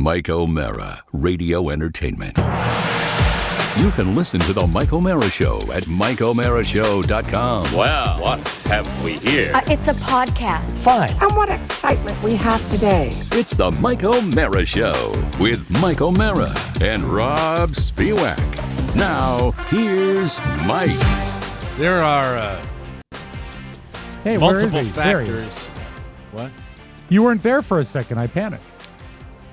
Mike O'Mara, Radio Entertainment. You can listen to The Mike O'Mara Show at MikeO'MaraShow.com. Well, what have we here? It's a podcast. Fine. And what excitement we have today. It's The Mike O'Mara Show with Mike O'Mara and Robb Spiewak. Now, here's Mike. There are Hey, where is multiple he? There he is. factors. What? You weren't there for a second. I panicked.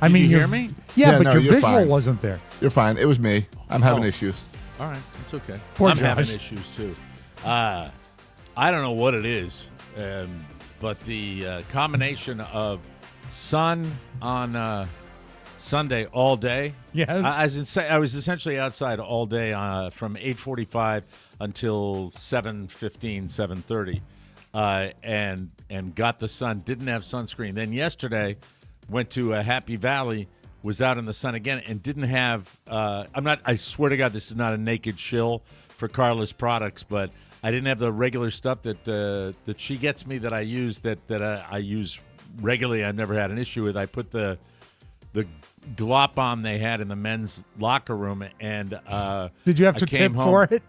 Did you hear your- me? Yeah, Yeah, but no, your you're visual fine. wasn't there. You're fine. It was me. I'm having issues. All right, it's okay. Poor I'm having Josh. issues too. I don't know what it is, but the combination of sun on Sunday all day. Yes. I was essentially outside all day from 8:45 until 7:15, 7:30, and got the sun. Didn't have sunscreen. Then yesterday, went to Happy Valley. Was out in the sun again and didn't have. I swear to God, this is not a naked shill for Carla's products, but I didn't have the regular stuff that she gets me that I use that I use regularly. I've never had an issue with. I put the glop on they had in the men's locker room, and Did you have I to came tip home. for it?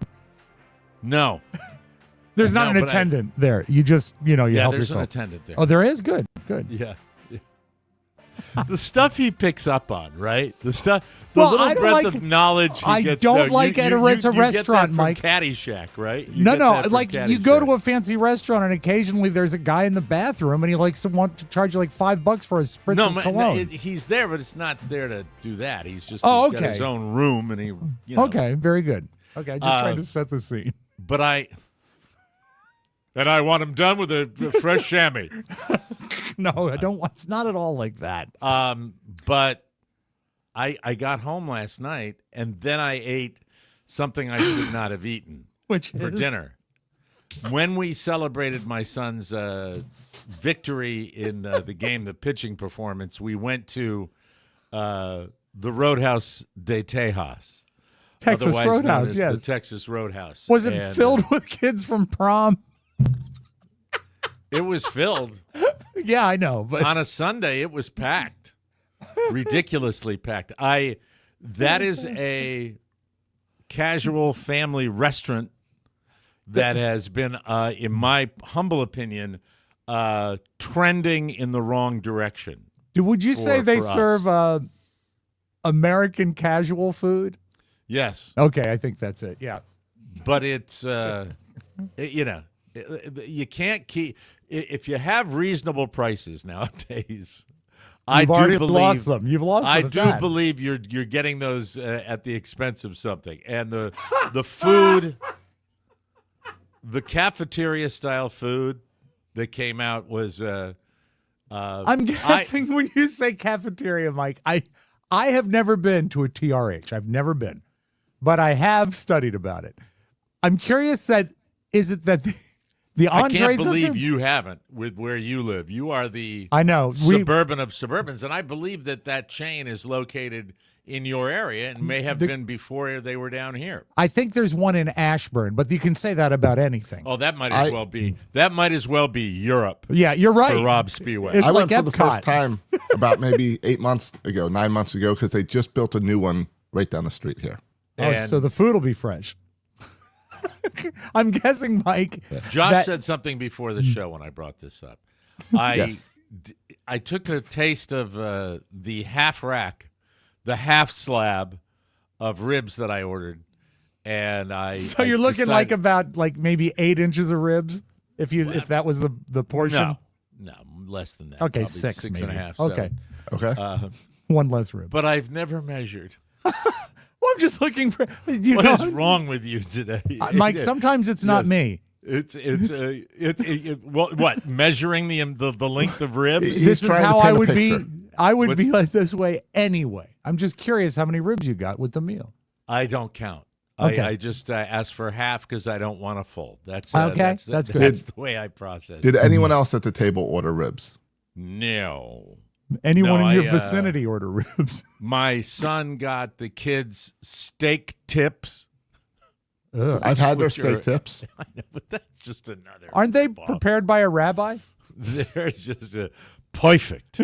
No, There's not No, an but attendant there. You just, you help there's yourself. an attendant there. Oh, there is? Good. Good. Yeah. The stuff he picks up on, right? The Well, little I don't breadth like- of knowledge he I gets. don't no, like you, at you, a you, restaurant, you get that from Mike. Caddyshack, right? You No, get no. that from Like you go to Caddyshack. a fancy restaurant and occasionally there's a guy in the bathroom and he likes to want to charge you like $5 for a spritz of cologne. He's there, but it's not there to do that. He's just Oh, he's got okay. his own room, and he. Okay, very good. Okay, just trying to set the scene. But I want him done with a fresh chamois. No, I don't want. It's not at all like that. But I got home last night, and then I ate something I should not have eaten Which for is? dinner. When we celebrated my son's victory in the game, the pitching performance, we went to the Roadhouse de Tejas. Texas otherwise known Roadhouse, as yes. The Texas Roadhouse. Was it And, filled with kids from prom? It was filled. Yeah, I know, but On a Sunday, it was packed. Ridiculously packed. That is a casual family restaurant that has been, in my humble opinion, trending in the wrong direction. would you say they for us. serve American casual food? Yes, Okay, I think that's it. Yeah. but it's you can't keep if you have reasonable prices nowadays. You've already lost them. You've lost them. I at do that. believe you're getting those at the expense of something, and the food, the cafeteria style food that came out was. I'm guessing when you say cafeteria, Mike, I have never been to a TRH. I've never been, but I have studied about it. I'm curious is it that the I entrees can't are believe good? you haven't with where you live. You are the I know. suburban of suburbans, and I believe that chain is located in your area and may have been before they were down here. I think there's one in Ashburn, but you can say that about anything. Oh, that might as well be. That might as well be Europe. Yeah, you're right. For Robb Spiewak. It's I like went for the Epcot. first time about maybe 9 months ago, because they just built a new one right down the street here. Oh, And so the food will be fresh. I'm guessing, Mike. Josh said something before the show when I brought this up. I took a taste of the half rack, the half slab of ribs that I ordered, and So you're looking like about maybe 8 inches of ribs, if that was the portion. No, less than that. Okay, Probably 6 six maybe. and a half. Okay, seven. Okay. one less rib. But I've never measured. Well, I'm just looking for. What is wrong with you today, Mike? Sometimes it's not Yes. me. What measuring the length of ribs? He's This is trying to how I paint a would be. picture. I would be like this way anyway. I'm just curious how many ribs you got with the meal. I don't count. Okay. I just ask for half because I don't want to full. That's Okay, that's good. That's the way I process. Did anyone else at the table order ribs? No. Anyone No, in your I, vicinity order ribs? My son got the kids steak tips. Ugh. I've had their Which are- steak tips. I know, but that's just another. Aren't they ball. prepared by a rabbi? There's just a perfect.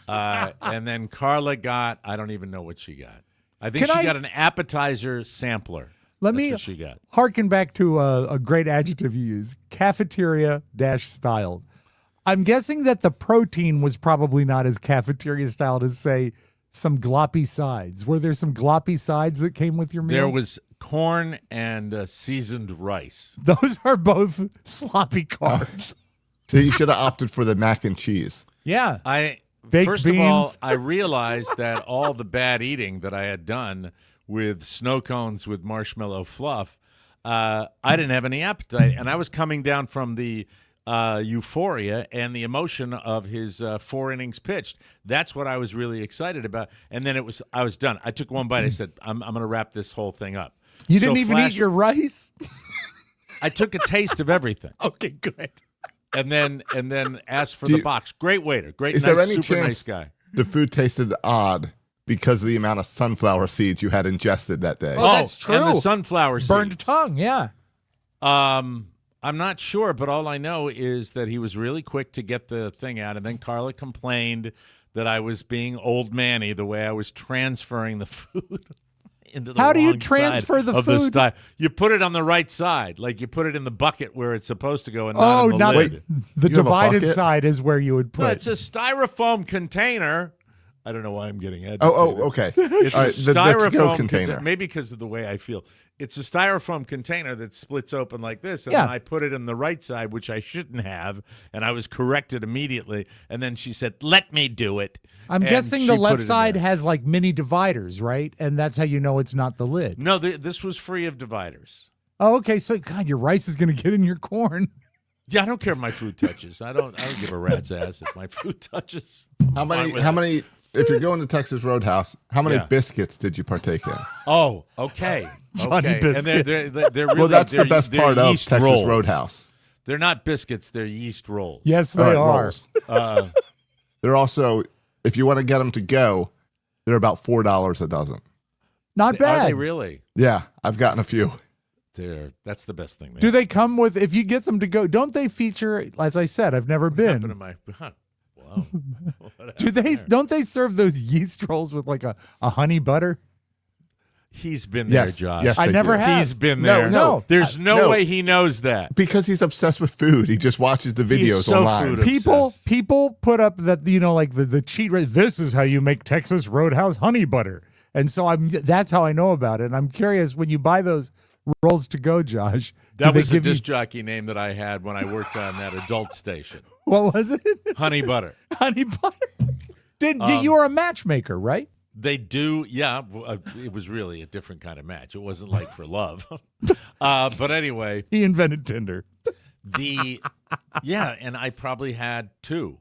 And then Carla got, I don't even know what she got. I think she got an appetizer sampler. Let That's me what she got. Harken back to a great adjective you use, cafeteria-styled. I'm guessing that the protein was probably not as cafeteria-styled as, say, some gloppy sides. Were there some gloppy sides that came with your meal? There was corn and seasoned rice. Those are both sloppy carbs. So you should have opted for the mac and cheese. Yeah. Baked First beans. of all, I realized that all the bad eating that I had done with snow cones with marshmallow fluff, I didn't have any appetite. And I was coming down from the euphoria and the emotion of his 4 innings pitched. That's what I was really excited about. And then I was done. I took one bite. I said, I'm going to wrap this whole thing up. You didn't even eat your rice? I took a taste of everything. Okay, good. And then asked for the box. Great waiter. Great, Is nice, there any super chance nice guy. the food tasted odd because of the amount of sunflower seeds you had ingested that day? Oh, that's true. And the sunflower seeds. Burned tongue, yeah. I'm not sure, but all I know is that he was really quick to get the thing out. And then Carla complained that I was being old manny the way I was transferring the food into the How do you wrong transfer side the of food? You put it on the right side, like you put it in the bucket where it's supposed to go, and Oh, not in the lid. the You have a divided bucket? side is where you would put. Well, it's a styrofoam container. I don't know why I'm getting agitated. Oh, okay. It's All a right, the styrofoam to-go container. Maybe because of the way I feel. It's a styrofoam container that splits open like this, and Yeah. then I put it in the right side, which I shouldn't have, and I was corrected immediately. And then she said, "Let me do it." I'm And guessing she the put left it in side there. has like mini dividers, right? And that's how you know it's not the lid. No, this was free of dividers. Oh, okay. So, God, your rice is going to get in your corn. Yeah, I don't care if my food touches. I don't give a rat's ass if my food touches. How many? If you're going to Texas Roadhouse, how many Yeah. biscuits did you partake in? Oh, okay. Johnny Okay. Biscuit. And they're really, Well, that's the they're- best they're part of yeast Texas rolls. Roadhouse. They're not biscuits. They're yeast rolls. Yes, they All right, are. rolls. They're also, if you want to get them to go, they're about $4 a dozen. Not bad. Are they really? Yeah, I've gotten a few. That's the best thing. Do they come with, if you get them to go, don't they feature, as I said, I've never happen to been. my? Wow. Don't they serve those yeast rolls with like a honey butter? He's been there, Yes, Josh. yes, I they never do. have. He's been No, there. no. There's no no. way he knows that. Because he's obsessed with food. He just watches the videos He's so online. food obsessed. People put up that, like the cheat rate. This is how you make Texas Roadhouse honey butter. And so that's how I know about it. And I'm curious, when you buy those rolls to go, Josh, do That they was a give you- disc jockey name that I had when I worked on that adult station. what was it? Honey butter. Honey butter. You were a matchmaker, right? They do, yeah. It was really a different kind of match. It wasn't like for love. But anyway, He invented Tinder. and I probably had 2.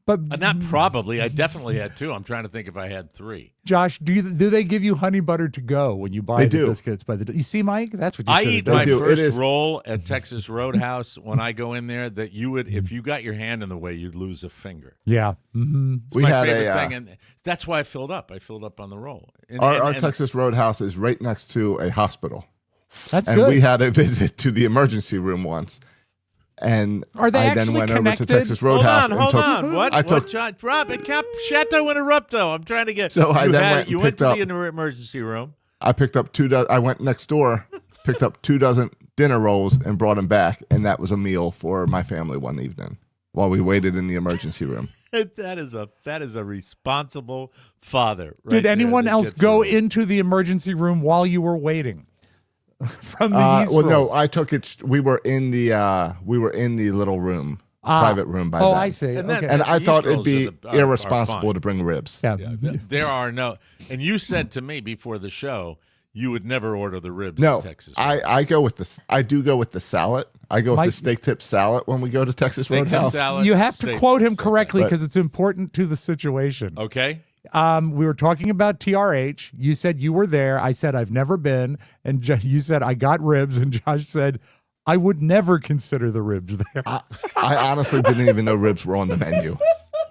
But Not probably. I definitely had 2. I'm trying to think if I had 3. Josh, do they give you honey butter to go when you buy They the do. biscuits? You see, Mike, that's what you I should have eat done. my do. It first is- roll at Texas Roadhouse when I go in there. That you would, if you got your hand in the way, you'd lose a finger. Yeah. Mm-hmm. It's We my had favorite a, thing, and that's why I filled up. I filled up on the roll. And, Our and- Texas Roadhouse is right next to a hospital. That's And good. we had a visit to the emergency room once. And Are they I then actually went over connected? to Texas Hold Roadhouse on, hold and took, on. What? I took, John, Rob, Cap, Chateau Interrupto. I'm trying to get. So I you then had- went and You went picked to up- the emergency room. I picked up I went next door, picked up 2 dozen dinner rolls and brought them back. And that was a meal for my family one evening while we waited in the emergency room. That is a responsible father. Right Did there anyone that else gets go it. into the emergency room while you were waiting? From the yeast Well, no, rolls? I took it. We were in the little room, private room by Oh, then. I see. And then- Okay. And I Yeast thought it'd rolls be are irresponsible fine. to bring ribs. Yeah. There are no. And you said to me before the show, you would never order the ribs No, in Texas. I go with the. I do go with the salad. I go with Mike- the steak tip salad when we go to Texas Steak tip Roadhouse. salad, You have to steak- quote him steak correctly But- because it's important to the situation. Okay. We were talking about TRH. You said you were there. I said I've never been, and you said I got ribs, and Josh said I would never consider the ribs there. I honestly didn't even know ribs were on the menu.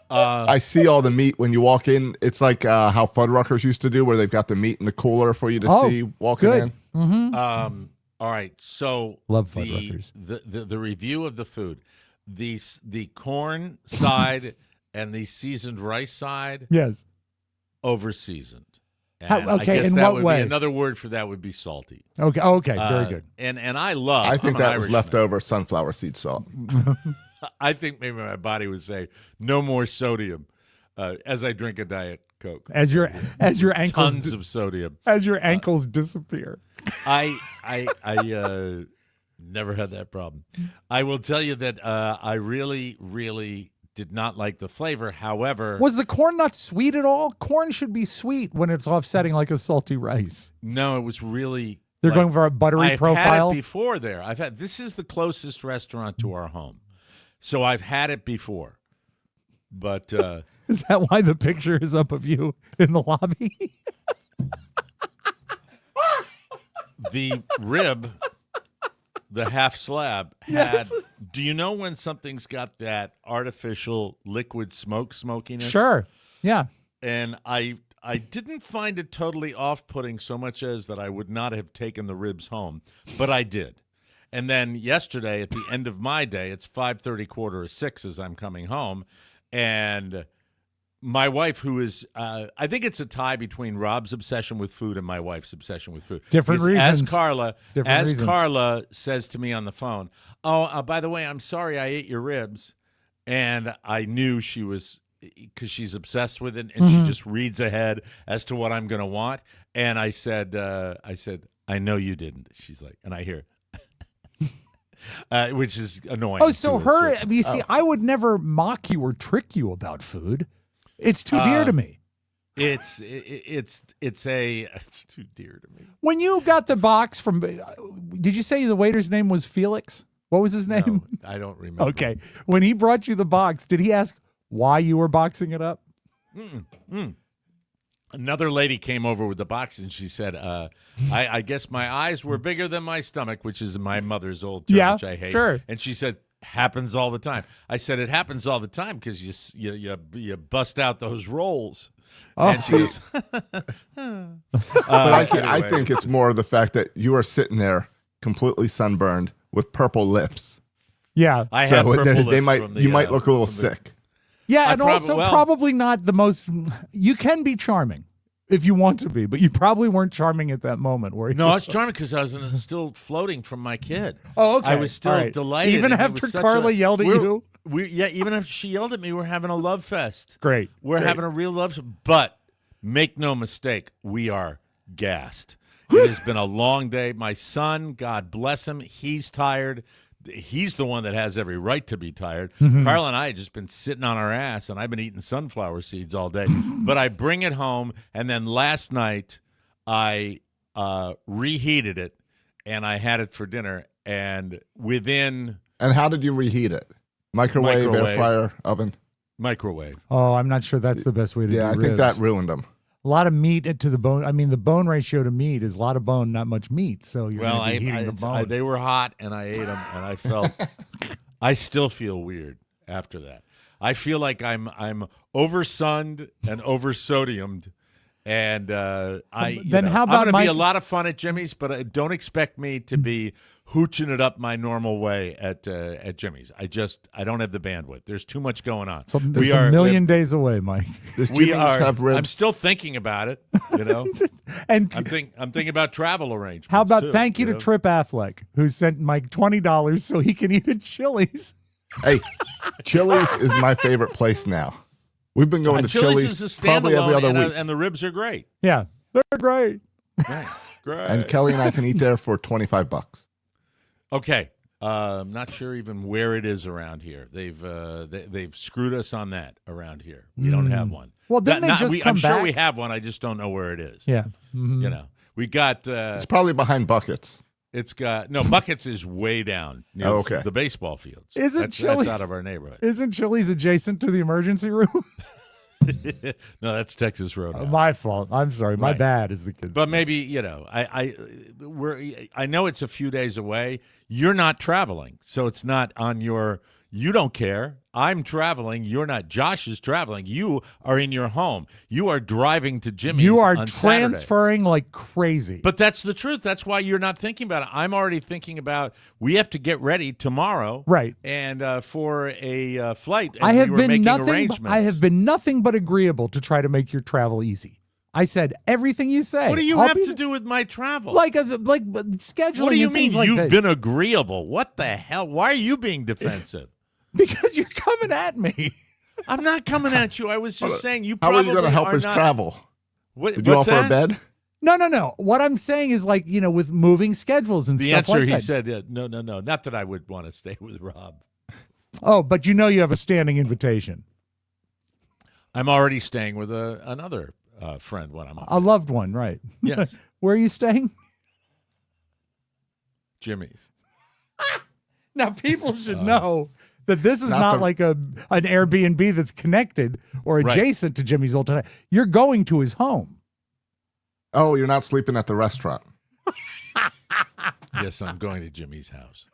I see all the meat when you walk in. It's like how Fuddruckers used to do, where they've got the meat in the cooler for you to Oh, see walking good. in. All right. So Love the, Fuddruckers. the review of the food. the corn side and the seasoned rice side, Yes. over seasoned. How- And okay, I guess in that what would way? be another word for that would be salty. Okay. Okay. Very good. And I I think I'm an that was Irishman. leftover sunflower seed salt. I think maybe my body would say no more sodium as I drink a Diet Coke. As your ankles Tons of sodium. as your ankles disappear. I never had that problem. I will tell you that I really, really did not like the flavor. However, Was the corn not sweet at all? Corn should be sweet when it's offsetting like a salty rice. no, it was really. They're going for a buttery I've profile. had it before there. This is the closest restaurant to our home, so I've had it before. But Is that why the picture is up of you in the lobby? the rib, the half slab, had. Yes. Do you know when something's got that artificial liquid smokiness? Sure. Yeah. And I didn't find it totally off-putting so much as that I would not have taken the ribs home, but I did. And then yesterday, at the end of my day, it's 5:30, 5:45 as I'm coming home, and my wife, who is, I think it's a tie between Robb's obsession with food and my wife's obsession with food. Different Because reasons. As Reasons. Carla says to me on the phone, "Oh, by the way, I'm sorry I ate your ribs," and I knew she was, because she's obsessed with it, and she just reads ahead as to what I'm going to want. And I said, "I know you didn't." She's like, and I hear, which is annoying. Oh, so to her, us. you see, I would never mock you or trick you about food. It's too dear to me. It's too dear to me. When you got the box from, did you say the waiter's name was Felix? What was his name? No, I don't remember. Okay. When he brought you the box, did he ask why you were boxing it up? Another lady came over with the box, and she said, I guess my eyes were bigger than my stomach, which is my mother's old term, Yeah, which I hate. sure. And she said, happens all the time. I said, it happens all the time because you bust out those rolls. Oh. And she goes, But I think it's more the fact that you are sitting there completely sunburned with purple lips. Yeah. I have purple lips you might look a little from the- sick. Yeah, I and also well- probably not the most, you can be charming if you want to be, but you probably weren't charming at that moment, were you? No, it's charming because I was still floating from my kid. Oh, okay. I was still All right. delighted. Even and it after was such Carla yelled at you? Even after she yelled at me, we're having a love fest. Great. We're having a real love fest. But make no mistake, we are gassed. It has been a long day. My son, God bless him, he's tired. He's the one that has every right to be tired. Carla and I have just been sitting on our ass, and I've been eating sunflower seeds all day. But I bring it home, and then last night I reheated it, and I had it for dinner. And within And how did you reheat it? Microwave, air Microwave. fryer, oven? microwave. Oh, I'm not sure that's the best way to Yeah, I do think ribs. that ruined them. A lot of meat to the bone. I mean, the bone ratio to meat is a lot of bone, not much meat. So you're Well, going to be heating the bone. they were hot, and I ate them, and I felt. I still feel weird after that. I feel like I'm oversunned and oversodiumed, and Then I'm how about going to be Mike- a lot of fun at Jimmy's, but don't expect me to be hooching it up my normal way at Jimmy's. I don't have the bandwidth. There's too much going on. So it's a million days away, Mike. Does We Jimmy's are. have ribs? I'm still thinking about it. You know, And I'm thinking about travel arrangements. how about too, thank you to know? Trip Affleck, who sent Mike $20 so he can eat at Chili's. Hey, Chili's is my favorite place now. We've been going to Chili's is a probably every standalone, other week. and the ribs are great. Yeah, they're great. Great. And Kelly and I can eat there for $25. Okay. I'm not sure even where it is around here. They've screwed us on that around here. We don't have one. Well, then they just come I'm sure back. we have one. I just don't know where it is. Yeah. You know, we got. It's probably behind buckets. It's got Buckets is way down near Oh, okay. the baseball fields. Isn't that's Chili's- out of our neighborhood? Isn't Chili's adjacent to the emergency room? No, that's Texas Road. My fault. I'm sorry. My Right. bad, as the kids. But maybe I know it's a few days away. You're not traveling, so it's not on your You don't care. I'm traveling. You're not. Josh is traveling. You are in your home. You are driving to Jimmy's. You are on Saturday. transferring like crazy. But that's the truth. That's why you're not thinking about it. I'm already thinking about we have to get ready tomorrow, right? And for a flight. And I have been arrangements. I have been nothing but agreeable to try to make your travel easy. I said everything you say. What do you have to do with my travel? Like scheduling. What do you mean like you've that. been agreeable? What the hell? Why are you being defensive? Because you're coming at me. I'm not coming at you. I was just saying you How probably are you going to help are us not, travel? Did you what's offer that? a bed? No. What I'm saying is like, with moving schedules and The stuff answer, like he that. said, no. Not that I would want to stay with Rob. Oh, but you have a standing invitation. I'm already staying with another friend when I'm on. A loved one, right? Yes. Where are you staying? Jimmy's. Now, people should know that this is Not not the- like an Airbnb that's connected or adjacent to Jimmy's old time. You're going to his home. Oh, you're not sleeping at the restaurant. Yes, I'm going to Jimmy's house.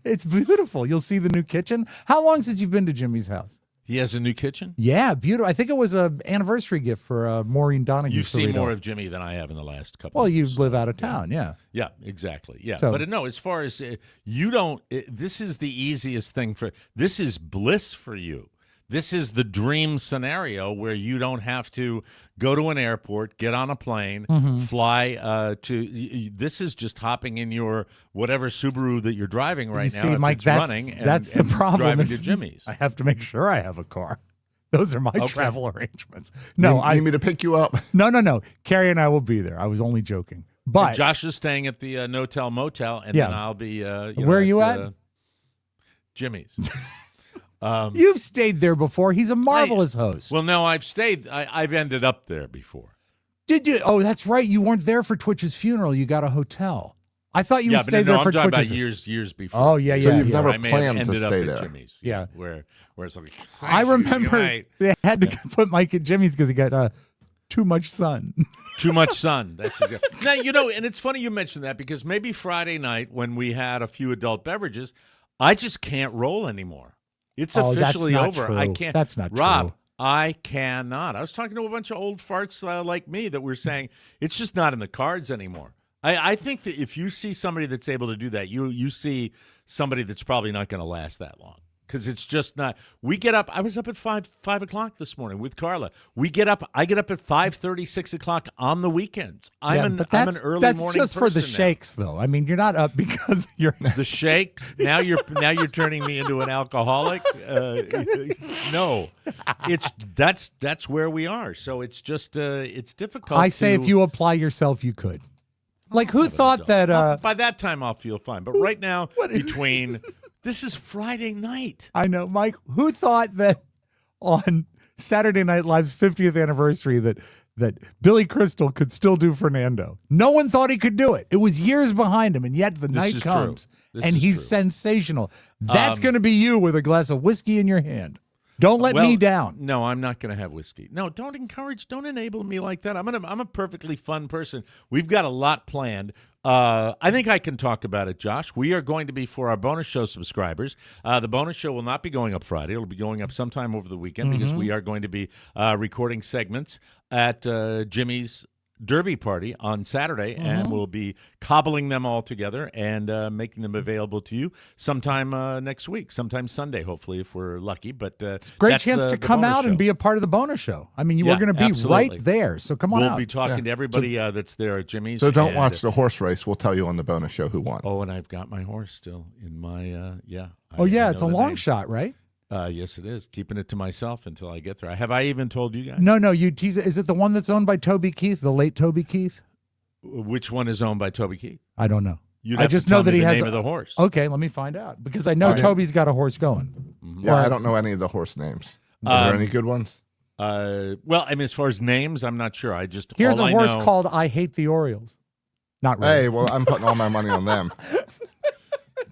It's beautiful. You'll see the new kitchen. How long since you've been to Jimmy's house? He has a new kitchen? Yeah, beautiful. I think it was an anniversary gift for Maureen Donahue. You've seen Cerrito. more of Jimmy than I have in the last couple Well, of you years. live out of town, yeah. Yeah, exactly. Yeah. So- But no, as far as you don't, this is the easiest thing this is bliss for you. This is the dream scenario where you don't have to go to an airport, get on a plane, fly this is just hopping in your whatever Subaru that you're driving right You now. see, if Mike, it's that's running and, the and problem. driving is to Jimmy's. I have to make sure I have a car. Those are my Okay. travel arrangements. No, You need me to pick you up? No. Carrie and I will be there. I was only joking. But And Josh is staying at the No-Tell Motel, and Yeah. then I'll be Where are you at? Jimmy's. you've stayed there before. He's a marvelous host. Well, no, I've stayed. I've ended up there before. Did you? Oh, that's right. You weren't there for Twitch's funeral. You got a hotel. I thought you Yeah, would but stay there no, for I'm talking Twitch's. about years before. Oh, yeah, So yeah. you've yeah. never I may have planned to ended up stay at there. Jimmy's. Yeah. where it's like I remember Good night. they had to put Mike at Jimmy's because he got too much sun. Too much sun. That's now and it's funny you mentioned that because maybe Friday night when we had a few adult beverages, I just can't roll anymore. It's Oh, that's officially not over. true. I can't. That's not Rob, true. I cannot. I was talking to a bunch of old farts like me that were saying it's just not in the cards anymore. I think that if you see somebody that's able to do that, you see somebody that's probably not going to last that long. Because it's just not. We get up. I was up at 5 o'clock this morning with Carla. I get up at 5:30, 6 o'clock on the weekends. I'm an early that's morning just for the person now. shakes, though. I mean, you're not up because you're. The shakes. Now you're turning me into an alcoholic. No, that's where we are. So it's just it's difficult. I say to- if you apply yourself, you could. Like, who thought that? by that time I'll feel fine. But right now, between this is Friday night. I know, Mike. Who thought that on Saturday Night Live's 50th anniversary that Billy Crystal could still do Fernando? No one thought he could do it. It was years behind him, and yet the night is true. comes, This and is he's true. sensational. That's going to be you with a glass of whiskey in your hand. Don't let me down. No, I'm not going to have whiskey. No, don't enable me like that. I'm a perfectly fun person. We've got a lot planned. I think I can talk about it, Josh. We are going to be, for our bonus show subscribers, the bonus show will not be going up Friday. It'll be going up sometime over the weekend because we are going to be recording segments at Jimmy's Derby party on Saturday, and we'll be cobbling them all together and making them available to you sometime next week, sometime Sunday, hopefully, if we're lucky. But Great that's chance the to come bonus out and show. be a part of the bonus show. I mean, you Yeah, were going to be absolutely. right there, so come on We'll out. be talking to everybody that's there at Jimmy's. So don't and- watch the horse race. We'll tell you on the bonus show who won. Oh, and I've got my horse still in my yeah. Oh, yeah, I it's a know the long name. shot, right? Yes, it is. Keeping it to myself until I get there. Have I even told you guys? No, you tease it. Is it the one that's owned by Toby Keith, the late Toby Keith? Which one is owned by Toby Keith? I don't know. You'd I have just to tell know that me he the has name of the horse. Okay, let me find out because I know Okay. Toby's got a horse going. Yeah, I don't know any of the horse names. Are there any good ones? Well, I mean, as far as names, I'm not sure. I just Here's all a horse I know, called I Hate the Orioles. Not really. Hey, well, I'm putting all my money on them.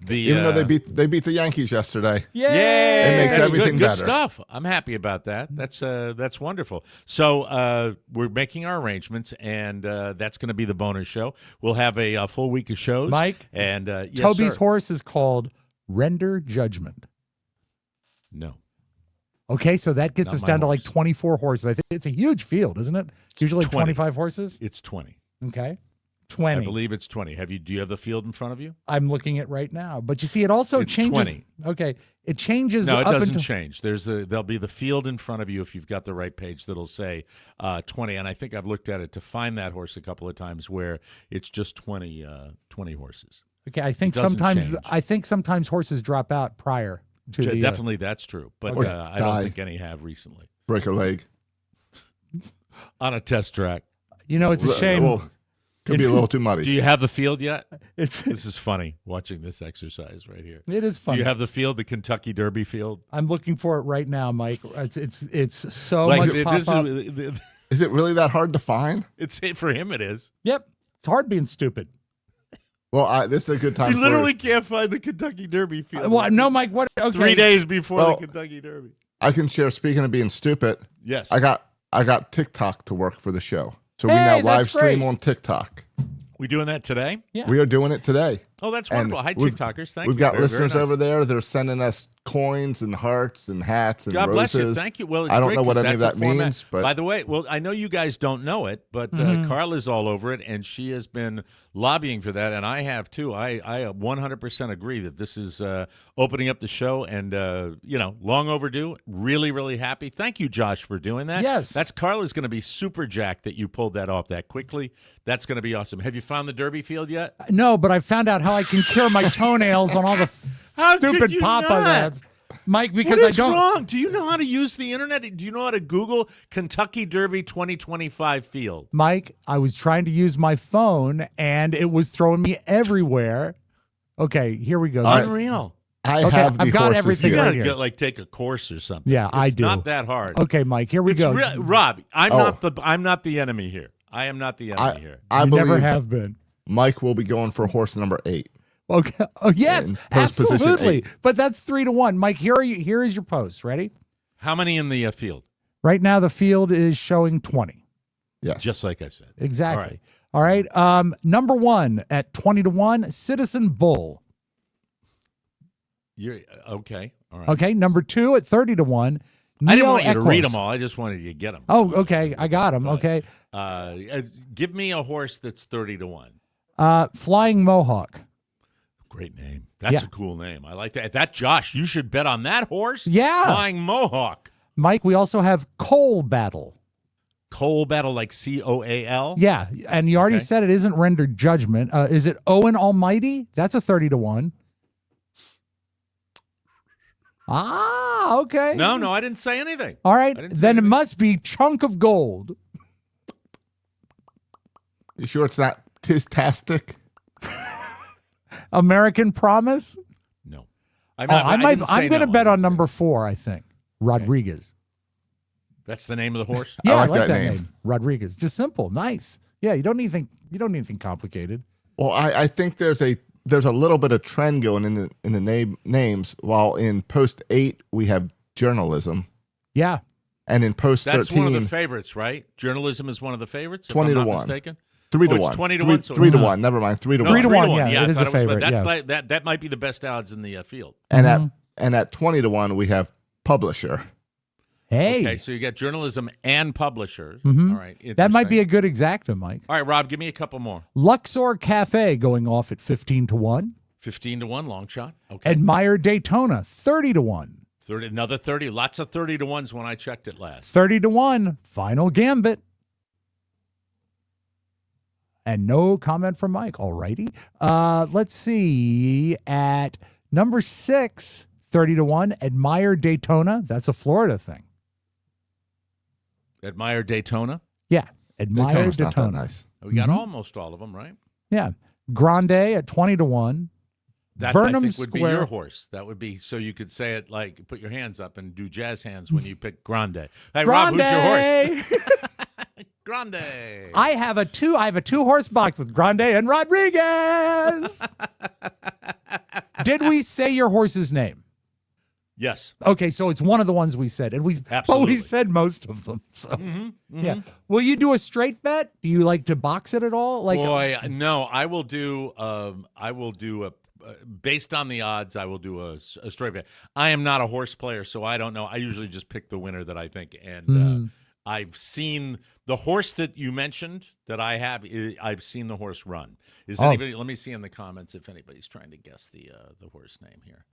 Even though they beat the Yankees yesterday. Yay! It makes That's everything good better. stuff. I'm happy about that. That's wonderful. So we're making our arrangements, and that's going to be the bonus show. We'll have a full week of shows. Mike, and yes, Toby's sir. horse is called Render Judgment. No. Okay, so that gets Not us my down to like horse. 24 horses. I think it's a huge field, isn't it? It's usually 20. 25 horses. It's 20. Okay. I 20. believe it's 20. Do you have the field in front of you? I'm looking at right now. But you see, it also It's changes. 20. Okay. It changes No, it up doesn't until change. There'll be the field in front of you if you've got the right page that'll say 20. And I think I've looked at it to find that horse a couple of times where it's just 20 horses. Okay, I think It doesn't sometimes horses drop out prior to the Definitely, that's true. But Or I don't die. think any have recently Break a leg. on a test track. it's a shame. Well, could be a little too muddy. Do you have the field yet? It's This is funny watching this exercise right here. it is Do funny. you have the field, the Kentucky Derby field? I'm looking for it right now, Mike. It's so Like much this pop up. Is it really that hard to find? It's for him. It is. Yep, it's hard being stupid. Well, this is a good time. He literally can't find the Kentucky Derby field. Well, no, Mike. What? Okay. 3 days before Well, the Kentucky Derby. I can share. Speaking of being stupid, Yes. I got TikTok to work for the show, so we Hey, now that's live stream great. on TikTok. We doing that today? Yeah. We are doing it today. Oh, that's And wonderful. Hi, we've- TikTokers. Thank We've you. got Very, very listeners nice. over there. They're sending us coins and hearts and hats and God bless you. roses. Thank you. Well, it's I don't great know what 'cause any of that's that a format. means, but By the way, I know you guys don't know it, but Carla's all over it, and she has been lobbying for that, and I have too. I 100% agree that this is opening up the show, and long overdue. Really, really happy. Thank you, Josh, for doing that. Yes. That's Carla's going to be super jacked that you pulled that off that quickly. That's going to be awesome. Have you found the Derby field yet? No, but I found out how I can cure my toenails on all the How could stupid you Papa not? ads, Mike. Because What is I don't. wrong? Do you know how to use the internet? Do you know how to Google Kentucky Derby 2025 field? Mike, I was trying to use my phone and it was throwing me everywhere. Okay, here we go. Unreal. I Okay, have the I've got horses everything You here. gotta right here. take a course or something. Yeah, I do. It's not that hard. Okay, Mike, here we It's go. Rob, I'm Oh. not the enemy here. I am not the enemy here. I You believe never have been. Mike will be going for horse number 8. Okay. Oh, yes, In post position absolutely. 8. But that's 3-1. Mike, here is your post. Ready? How many in the field? Right now, the field is showing 20. Yes. Just like I said. Exactly. All right. Number 1 at 20-1, Citizen Bull. You're okay. All right. Okay. Number 2 at 30-1. I didn't Neo want you to read Equus. them all. I just wanted you to get them. Oh, okay. I got them. Okay. Give me a horse that's 30-1. Flying Mohawk. Great name. That's Yeah. a cool name. I like that. That Josh, you should bet on that horse. Yeah. Flying Mohawk. Mike, we also have Coal Battle. Coal Battle, like COAL. Yeah. And you already Okay. said it isn't rendered judgment. Is it Owen Almighty? That's a 30-1. Ah, okay. No, I didn't say anything. All right. I didn't say Then it anything. must be Chunk of Gold. You sure it's not Tistastic? American Promise. No. I'm going to bet on number 4, I think. Rodriguez. That's the name of the horse? Yeah, I like like that that name. name. Rodriguez. Just simple. Nice. Yeah, you don't need anything complicated. Well, I think there's a little bit of trend going in the names. While in post 8 we have journalism, Yeah. and in post That's 13 one of the favorites, right? Journalism is one of the favorites, if 20 I'm to not 1. mistaken. 3 to it's 1. 20 to 1. So 3 it's to not. 1. Never mind. 3 to No, 1. 3 to 1, yeah, Yeah, it I is thought a was- favorite, That's yeah. like that might be the best odds in the field. And at 20 to 1 we have publisher. Hey. Okay, so you got journalism and publishers. Mhm. All right. That might be a interesting. good exacta, Mike. All right, Rob, give me a couple more. Luxor Cafe going off at 15-1. 15 to 1, long shot. Okay. Admire Daytona 30-1. 30, another 30. Lots of 30 to 1s when I checked it last. 30-1. Final Gambit. And no comment from Mike. All righty. Let's see. At number 6, 30-1. Admire Daytona. That's a Florida thing. Admire Daytona. Yeah. Admire Daytona's not that Daytona. nice. We got almost all of them, right? Yeah. Grande at 20-1. That Burnham I think would be Square. your horse. That would be so you could say it like put your hands up and do jazz hands when you pick Grande. Hey, Rob, who's your horse? Grande. I have a 2-horse box with Grande and Rodriguez. Did we say your horse's name? Yes. Okay, so it's one of the ones we said, and but we Absolutely. said most of them. So yeah, will you do a straight bet? Do you like to box it at all? Like, Boy, no. I will do. based on the odds, I will do a straight bet. I am not a horse player, so I don't know. I usually just pick the winner that I think. And I've seen the horse that you mentioned that I have. I've seen the horse run. Is anybody? Let me see in the comments if anybody's trying to guess the horse name here.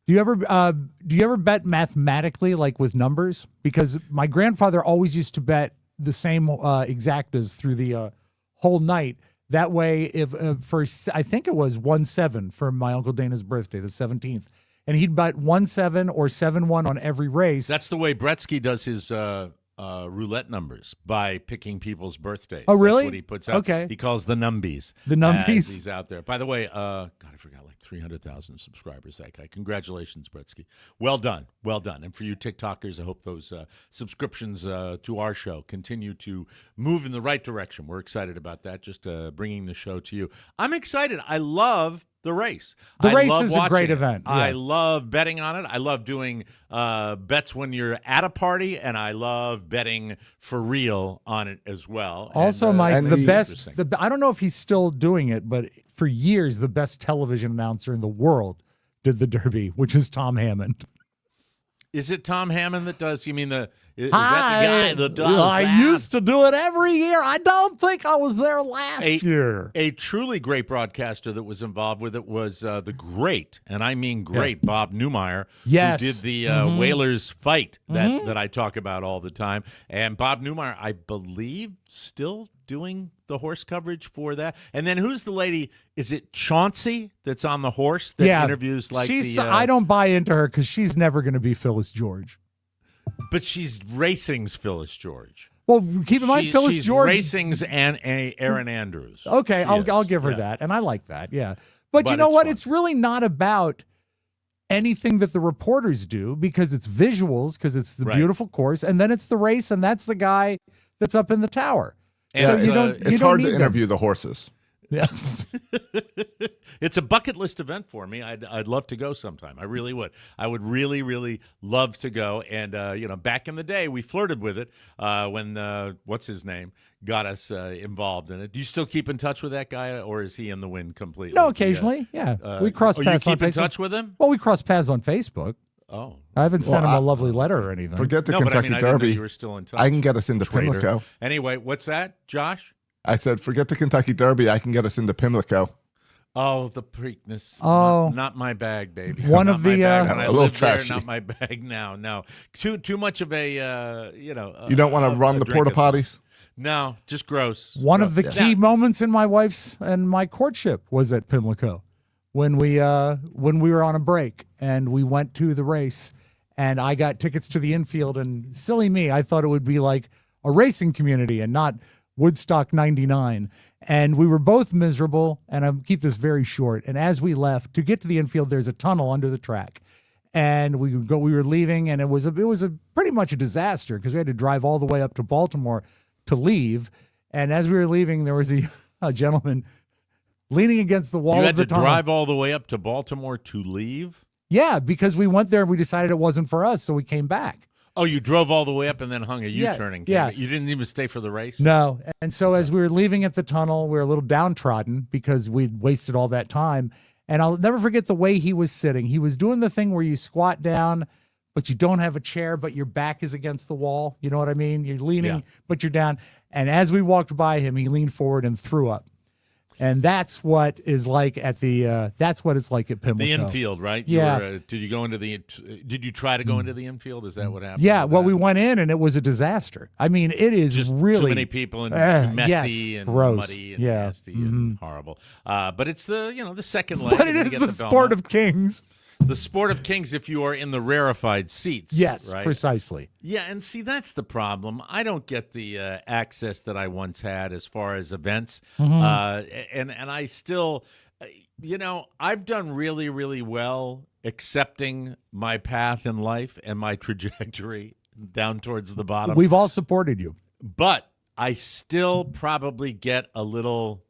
Do you ever bet mathematically, like with numbers? Because my grandfather always used to bet the same exactas through the whole night. That way, if I think it was 1-7 for my Uncle Dana's birthday, the 17th, and he'd bet 1-7 or 7-1 on every race. That's the way Bretsky does his roulette numbers, by picking people's birthdays. Oh, really? That's what he puts out. Okay. He calls the numbies. The numbies. He's out there. By the way, God, I forgot, like 300,000 subscribers, that guy. Congratulations, Bretsky. Well done. Well done. And for you TikTokers, I hope those subscriptions to our show continue to move in the right direction. We're excited about that, just bringing the show to you. I'm excited. I love the race. The race love is a great event. Yeah. I love betting on it. I love doing bets when you're at a party, and I love betting for real on it as well. Also, and, Mike, the best. I don't know if he's still doing it, but for years, the best television announcer in the world did the Derby, which is Tom Hammond. Is it Tom Hammond that does? You mean is that the Hi, guy that does I that? used to do it every year. I don't think I was there last year. A truly great broadcaster that was involved with it was the great, and I mean great, Bob Newmeyer, yes, who did the Whalers fight that I talk about all the time. And Bob Newmeyer, I believe, still doing the horse coverage for that. And then who's the lady? Is it Chauncey that's on the horse that interviews like she's, I don't buy into her because she's never going to be Phyllis George. But she's racing's Phyllis George. Well, keep in mind, Phyllis George. Racing's and Aaron Andrews. Okay, I'll give her that, and I like that. Yeah, but you know what? Fun. It's really not about anything that the reporters do, because it's visuals, because it's the beautiful course, and then it's the race, and that's the guy that's up in the tower. And so it's hard to interview the horses. Yeah. It's a bucket list event for me. I'd love to go sometime. I really would. I would really, really love to go. And, back in the day, we flirted with it when, what's his name, got us involved in it. Do you still keep in touch with that guy, or is he in the wind completely? No, occasionally. Yeah. We cross paths on Facebook. You keep in touch with him? Well, we cross paths on Facebook. Oh. I haven't sent him a lovely letter or anything. Forget the Kentucky but I didn't know Derby. you were still in touch. I can get us into Pimlico. Anyway, what's that, Josh? I said, forget the Kentucky Derby. I can get us into Pimlico. Oh, the Preakness. Oh, not my bag, baby. One not of the when I a little lived there, trashy. not my bag now. No, too much of a you don't want to run the porta potties. No, just gross. One of the key moments in my wife's and my courtship was at Pimlico when we were on a break and we went to the race, and I got tickets to the infield, and silly me, I thought it would be like a racing community and not Woodstock 99. And we were both miserable, and I'll keep this very short. And as we left, to get to the infield, there's a tunnel under the track. And we were leaving, and it was pretty much a disaster because we had to drive all the way up to Baltimore to leave. And as we were leaving, there was a gentleman leaning against the wall of the tunnel. You had to drive all the way up to Baltimore to leave? Yeah, because we went there and we decided it wasn't for us, so we came back. Oh, you drove all the way up and then hung a U-turn. Yeah. You didn't even stay for the race? No. And so as we were leaving at the tunnel, we were a little downtrodden because we'd wasted all that time. And I'll never forget the way he was sitting. He was doing the thing where you squat down, but you don't have a chair, but your back is against the wall. You know what I mean? You're leaning, but you're down. And as we walked by him, he leaned forward and threw up. And that's what is like at that's what it's like at Pimlico. The infield, right? Yeah. Did you go into did you try to go into the infield? Is that what happened? Yeah. Well, we went in and it was a disaster. I mean, it is just really too many people and messy and gross. muddy and nasty and horrible. But it's the second leg. But it is the sport of kings. The sport of kings if you are in the rarefied seats. Yes, right? Precisely. Yeah, and see, that's the problem. I don't get the access that I once had as far as events. And I still, I've done really, really well accepting my path in life and my trajectory down towards the bottom. We've all supported you. But I still probably get a little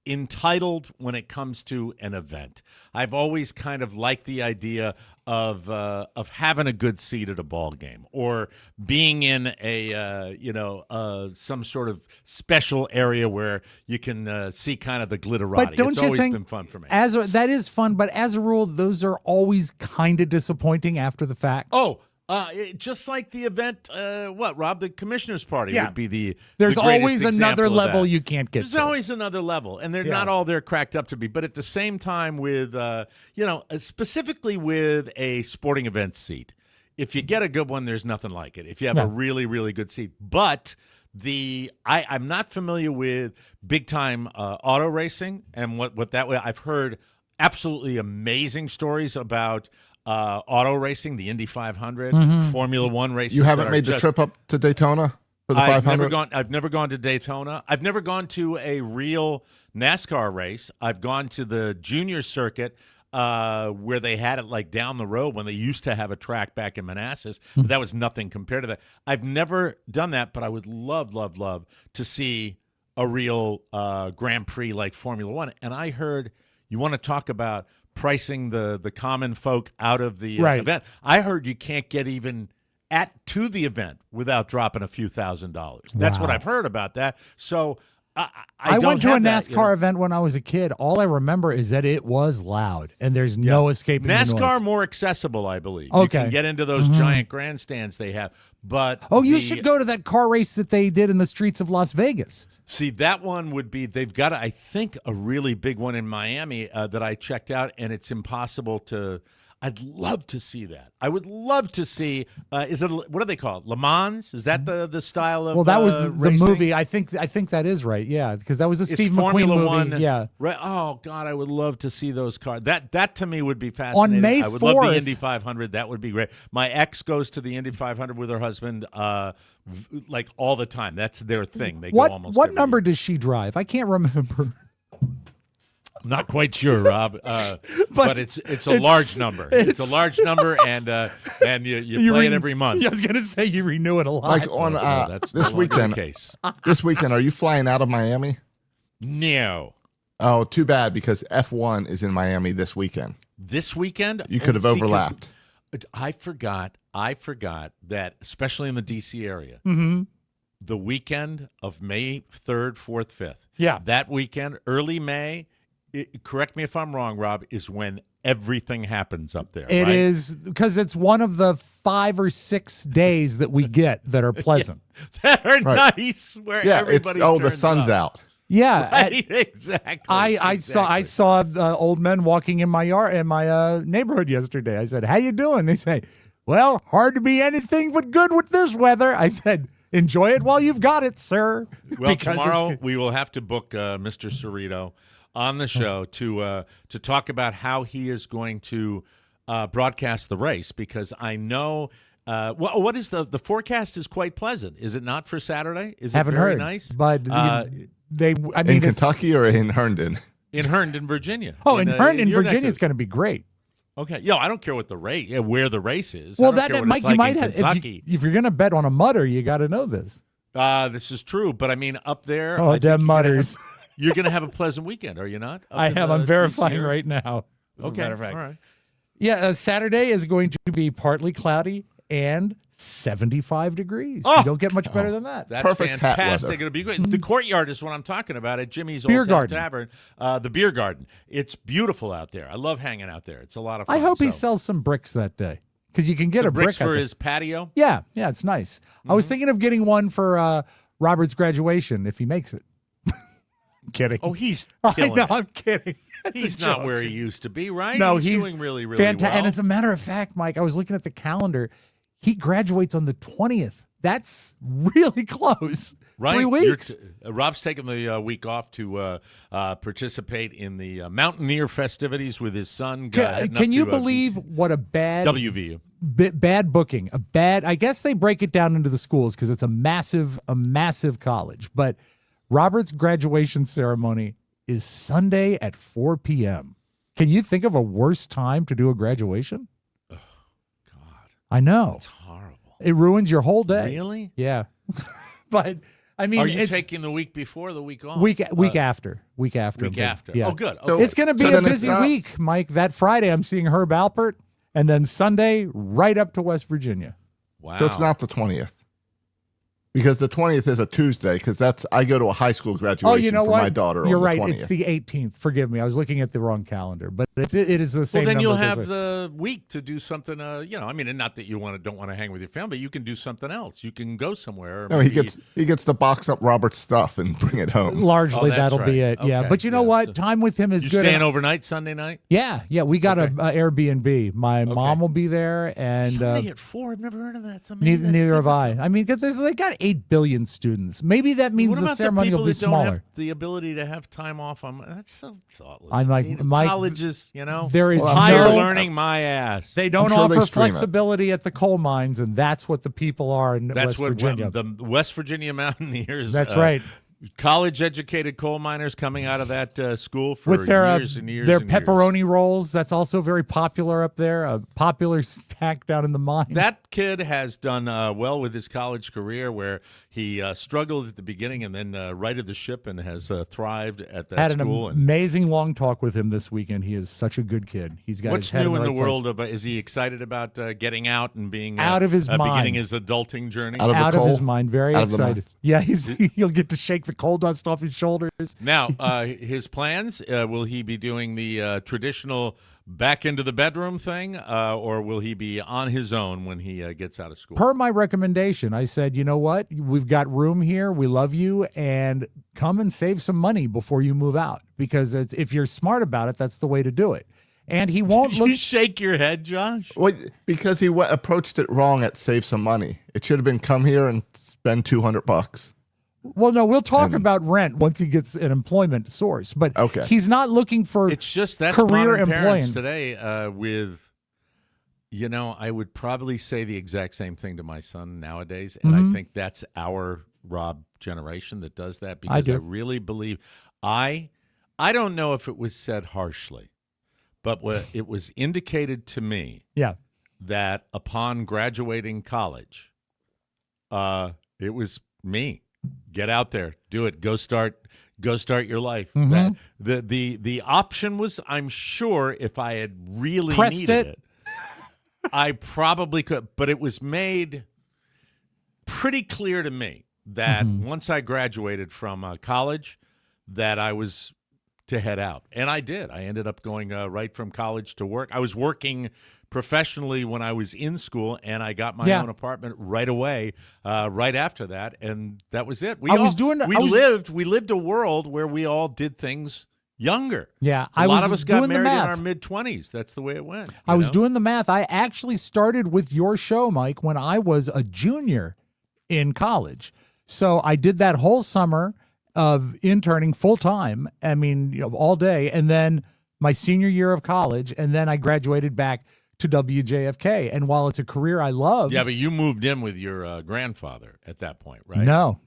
entitled when it comes to an event. I've always kind of liked the idea of having a good seat at a ball game, or being in a some sort of special area where you can see kind of the glitterati. But don't it's you always think been fun for me. That is fun, but as a rule, those are always kind of disappointing after the fact. Just like the event, Rob? The commissioner's party Yeah. would be the. There's the greatest always example another of level that. you can't get There's to. always another level, and they're Yeah. not all they're cracked up to be. But at the same time, with specifically with a sporting event seat, if you get a good one, there's nothing like it. If you have Yeah. a really, really good seat, but I'm not familiar with big time auto racing and what that way. I've heard absolutely amazing stories about. Auto racing, the Indy 500, Formula One races. You haven't made the trip up to Daytona for the 500? I've never gone to Daytona. I've never gone to a real NASCAR race. I've gone to the junior circuit where they had it like down the road when they used to have a track back in Manassas. But that was nothing compared to that. I've never done that, but I would love to see a real Grand Prix like Formula One. And I heard you want to talk about pricing the common folk out of the event. I heard you can't get even to the event without dropping a few $1,000s. That's what I've heard about that. So I went to a don't have NASCAR that, event when I was a kid. All I remember is that it was loud, and there's no escaping the NASCAR noise. more accessible, I believe. Okay. You can get into those giant grandstands they have. But you should go to that car race that they did in the streets of Las Vegas. See, that one would be, they've got, I think, a really big one in Miami that I checked out, and it's impossible to, I'd love to see that. I would love to see, what do they call it? Le Mans? Is that the style of Well, that was the racing? movie. I think that is right. Yeah, because that was a It's Steve Formula McQueen movie. One. Yeah. Right. Oh God, I would love to see those cars. That to me would be fascinating. On May I would love 4th the Indy 500. That would be great. My ex goes to the Indy 500 with her husband, like all the time. That's their thing. They go almost. What every number year. does she drive? I can't remember. I'm not quite sure, Rob, but it's a large number. It's a large number, and you play it every month. I was gonna say you renew it a lot. Like on That's this no longer weekend. the case. This weekend, are you flying out of Miami? No. Oh, too bad, because F1 is in Miami this weekend. This weekend? You could have See, 'cause overlapped. I forgot that, especially in the D.C. area, the weekend of May 3rd, 4th, 5th. Yeah. That weekend, early May, correct me if I'm wrong, Rob, is when everything happens up there. It right? is because it's one of the 5 or 6 days that we get that are pleasant. That are Right. nice, where Yeah, everybody the turns sun's up. out. Yeah. Right, exactly. I saw old men walking in my yard in my neighborhood yesterday. I said, "How you doing?" They say, "Well, hard to be anything but good with this weather." I said, "Enjoy it while you've got it, sir." Well, Because tomorrow it's- we will have to book Mr. Cerrito on the show to talk about how he is going to broadcast the race, because I know what is the forecast is quite pleasant, is it not, for Saturday? Is it haven't very heard, nice? but I mean, In it's- Kentucky or in Herndon? In Herndon, Virginia. Oh, in Herndon, your neck Virginia, of- it's going to be great. Okay, I don't care what the race, where the race is. Well, I don't care what Mike, it's you like might in have Kentucky. if you're going to bet on a mutter, you got to know this. This is true, but I mean, up there, Oh, I think them mutters. you're going to have a pleasant weekend, are you not? Up I in am. the I'm DC verifying area? right now. As a Okay, matter of fact. all right. Yeah, Saturday is going to be partly cloudy and 75 degrees. Oh! You don't get much better than that. That's Perfect hat fantastic. weather. It'll be great. The courtyard is what I'm talking about at Jimmy's Beer Old Town garden. Tavern, the beer garden. It's beautiful out there. I love hanging out there. It's a lot of fun. I hope he So, sells some bricks that day because you can get some a brick bricks I for think. his patio. Yeah, it's nice. I was thinking of getting one for Robert's graduation if he makes it. Kidding. Oh, he's I killing know, it. I'm kidding. That's a He's not joke. where he used to be, right? No, he's he's doing really, really fantastic. well. And as a matter of fact, Mike, I was looking at the calendar. He graduates on the 20th. That's really close. Right? 3 weeks. Rob's taking the week off to participate in the Mountaineer festivities with his son. Can you believe what a bad WVU? bad booking? I guess they break it down into the schools because it's a massive college. But Robert's graduation ceremony is Sunday at 4 p.m. Can you think of a worse time to do a graduation? God, I know. it's horrible. It ruins your whole day. Really? Yeah. But I mean, Are you it's taking the week before or the week off? week after. Week after. Yeah. Oh, good. So Okay. It's going to be So a then it's busy not- week, Mike. That Friday, I'm seeing Herb Alpert, and then Sunday, right up to West Virginia. Wow. So it's not the 20th. Because the 20th is a Tuesday, because I go to a high school graduation Oh, you know for what? my daughter You're on the right. 20th. It's the 18th. Forgive me. I was looking at the wrong calendar, but it is the same Well, then number you'll this have way. the week to do something. I mean, and not that you don't want to hang with your family, but you can do something else. You can go somewhere. No, he gets to box up Robert's stuff and bring it home. Largely, Oh, that's that'll be right. it. Yeah. Okay. But you know Yeah, what? so- Time with him is You good. staying overnight Sunday night? Yeah. We got Okay. a Airbnb. My mom will be there, and Sunday at 4. I've never heard of that. It's amazing. neither That's have I. different. I mean, because they got 8 billion students. Maybe that means What the about ceremony the will people be that don't smaller. have the ability to have time off? That's so thoughtless. I'm like, Mike, colleges, There is Well, I'm higher sure- learning my ass. They don't I'm sure they offer stream it. flexibility at the coal mines, and that's what the people are in That's West what Virginia. the West Virginia Mountaineers. That's right. College-educated coal miners coming out of that school for With their years and years. their and years. pepperoni rolls, that's also very popular up there. A popular snack down in the mine. That kid has done well with his college career, where he struggled at the beginning and then righted the ship and has thrived at that Had an school. And amazing long talk with him this weekend. He is such a good kid. He's got what's his head new in the right world place. of? Is he excited about getting out and being Out of his mind. beginning his adulting journey? Out of the Out of his coal? mind, very Out of the excited. Yeah, he'll get to shake the coal dust off his shoulders. Now, his plans, will he be doing the traditional back into the bedroom thing, or will he be on his own when he gets out of school? Per my recommendation, I said, you know what? We've got room here. We love you, and come and save some money before you move out, because if you're smart about it, that's the way to do it. And he won't Did look. you shake your head, Josh? Well, because he approached it wrong at Save Some Money. It should have been come here and spend $200. Well, no, we'll talk about rent once he gets an employment source. But Okay. he's not looking for It's just that's career modern parents employment. today with, I would probably say the exact same thing to my son nowadays, and I think that's our Robb generation that does that, because do. I really believe I don't know if it was said harshly, but it was indicated to me Yeah. that upon graduating college, it was me. Get out there, do it, go start your life. Mm-hmm. That the option was, I'm sure, if I had really Pressed needed it. I probably could, but it was made pretty clear to me that once I graduated from college, that I was to head out, and I did. I ended up going right from college to work. I was working professionally when I was in school, and I got my own apartment right away, right after that, and that was it. We lived a world where we all did things younger. Yeah, a lot of us got doing the married in math. our mid-20s. That's the way it went. I was know? doing the math. I actually started with your show, Mike, when I was a junior in college. So I did that whole summer of interning full time. I mean, all day, and then my senior year of college, and then I graduated back to WJFK. And while it's a career I love, Yeah, but you moved in with your grandfather at that point, right?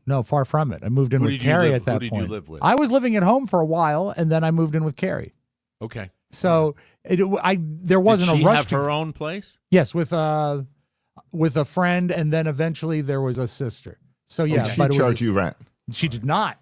no, far from it. I moved in Who with did you Carrie live- at that who did you point. live with? I was living at home for a while, and then I moved in with Carrie. Okay. So there wasn't Did she a rush have to her own place? Yes, with a friend, and then eventually there was a sister. So yeah, She but charged you rent. she did not,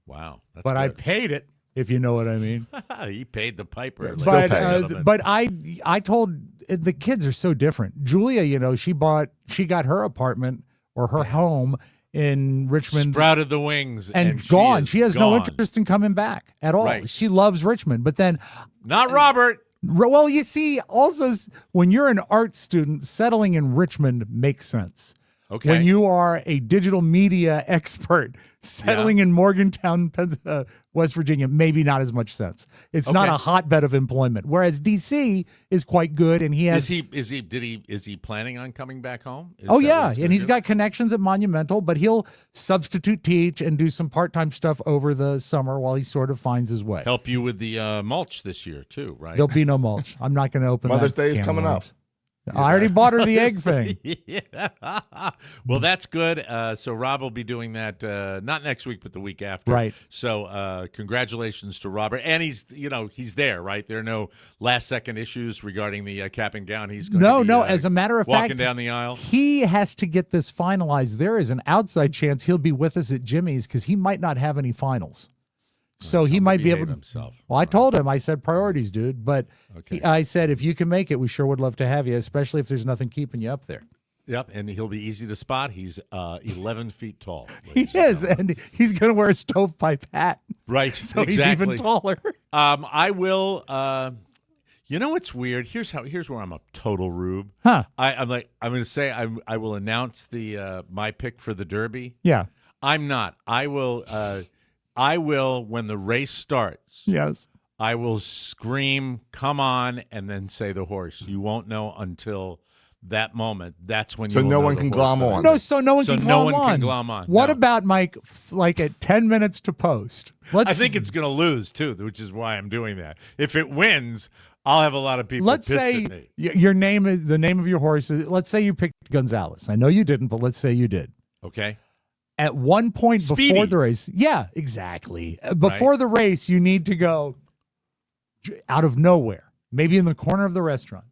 Wow. That's but I good. paid it, if you know what I mean. He paid the piper. Still but paying. but I told the kids are so different. Julia, she got her apartment or her home in Richmond Sprouted the wings and she gone. is She has no gone. interest in coming back at all. Right. She loves Richmond, but then. Not Robert. Well, you see, also when you're an art student, settling in Richmond makes sense. Okay. When you are a digital media expert, settling in Morgantown, West Virginia, maybe not as much sense. It's not Okay. a hotbed of employment. Whereas DC is quite good, and he has. Is he planning on coming back home? Is Oh that yeah, what and he's gonna got connections at Monumental, but he'll substitute teach and do some part-time stuff over the summer while he sort of finds his way. do? Help you with the mulch this year too, right? There'll be no mulch. I'm not going to open. Mother's that Day is can of coming up. worms. I already bought her the egg thing. Yeah. Well, that's good. So Rob will be doing that not next week, but the week after. Right. So congratulations to Robert, and he's there, right? There are no last second issues regarding the cap and gown. He's going to be, As a matter of walking fact, down the aisle. He has to get this finalized. There is an outside chance he'll be with us at Jimmy's because he might not have any finals. So he might be able to. Himself. Well, I told him, I said priorities, dude. But I said, if you can make it, we sure would love to have you, especially if there's nothing keeping you up there. Yep, and he'll be easy to spot. He's 11 feet tall. He is, and he's going to wear a stovepipe hat. Right, so exactly. he's even taller. I will. You know what's weird? Here's where I'm a total rube. Huh? I'm going to say I will announce the my pick for the Derby. Yeah. I'm not. I will when the race starts. Yes. I will scream, "Come on!" and then say the horse. You won't know until that moment. That's when. So you will no know one the can horse glom that I on. picked. No, so no one can glom on. What No. about Mike? Like at 10 minutes to post. I think it's going to lose too, which is why I'm doing that. If it wins, I'll have a lot of people. Let's pissed say at me. your name is the name of your horse. Let's say you picked Gonzalez. I know you didn't, but let's say you did. Okay. At one point Speedy. before the race, yeah, exactly. Before the race, you need to go out of nowhere, maybe in the corner of the restaurant.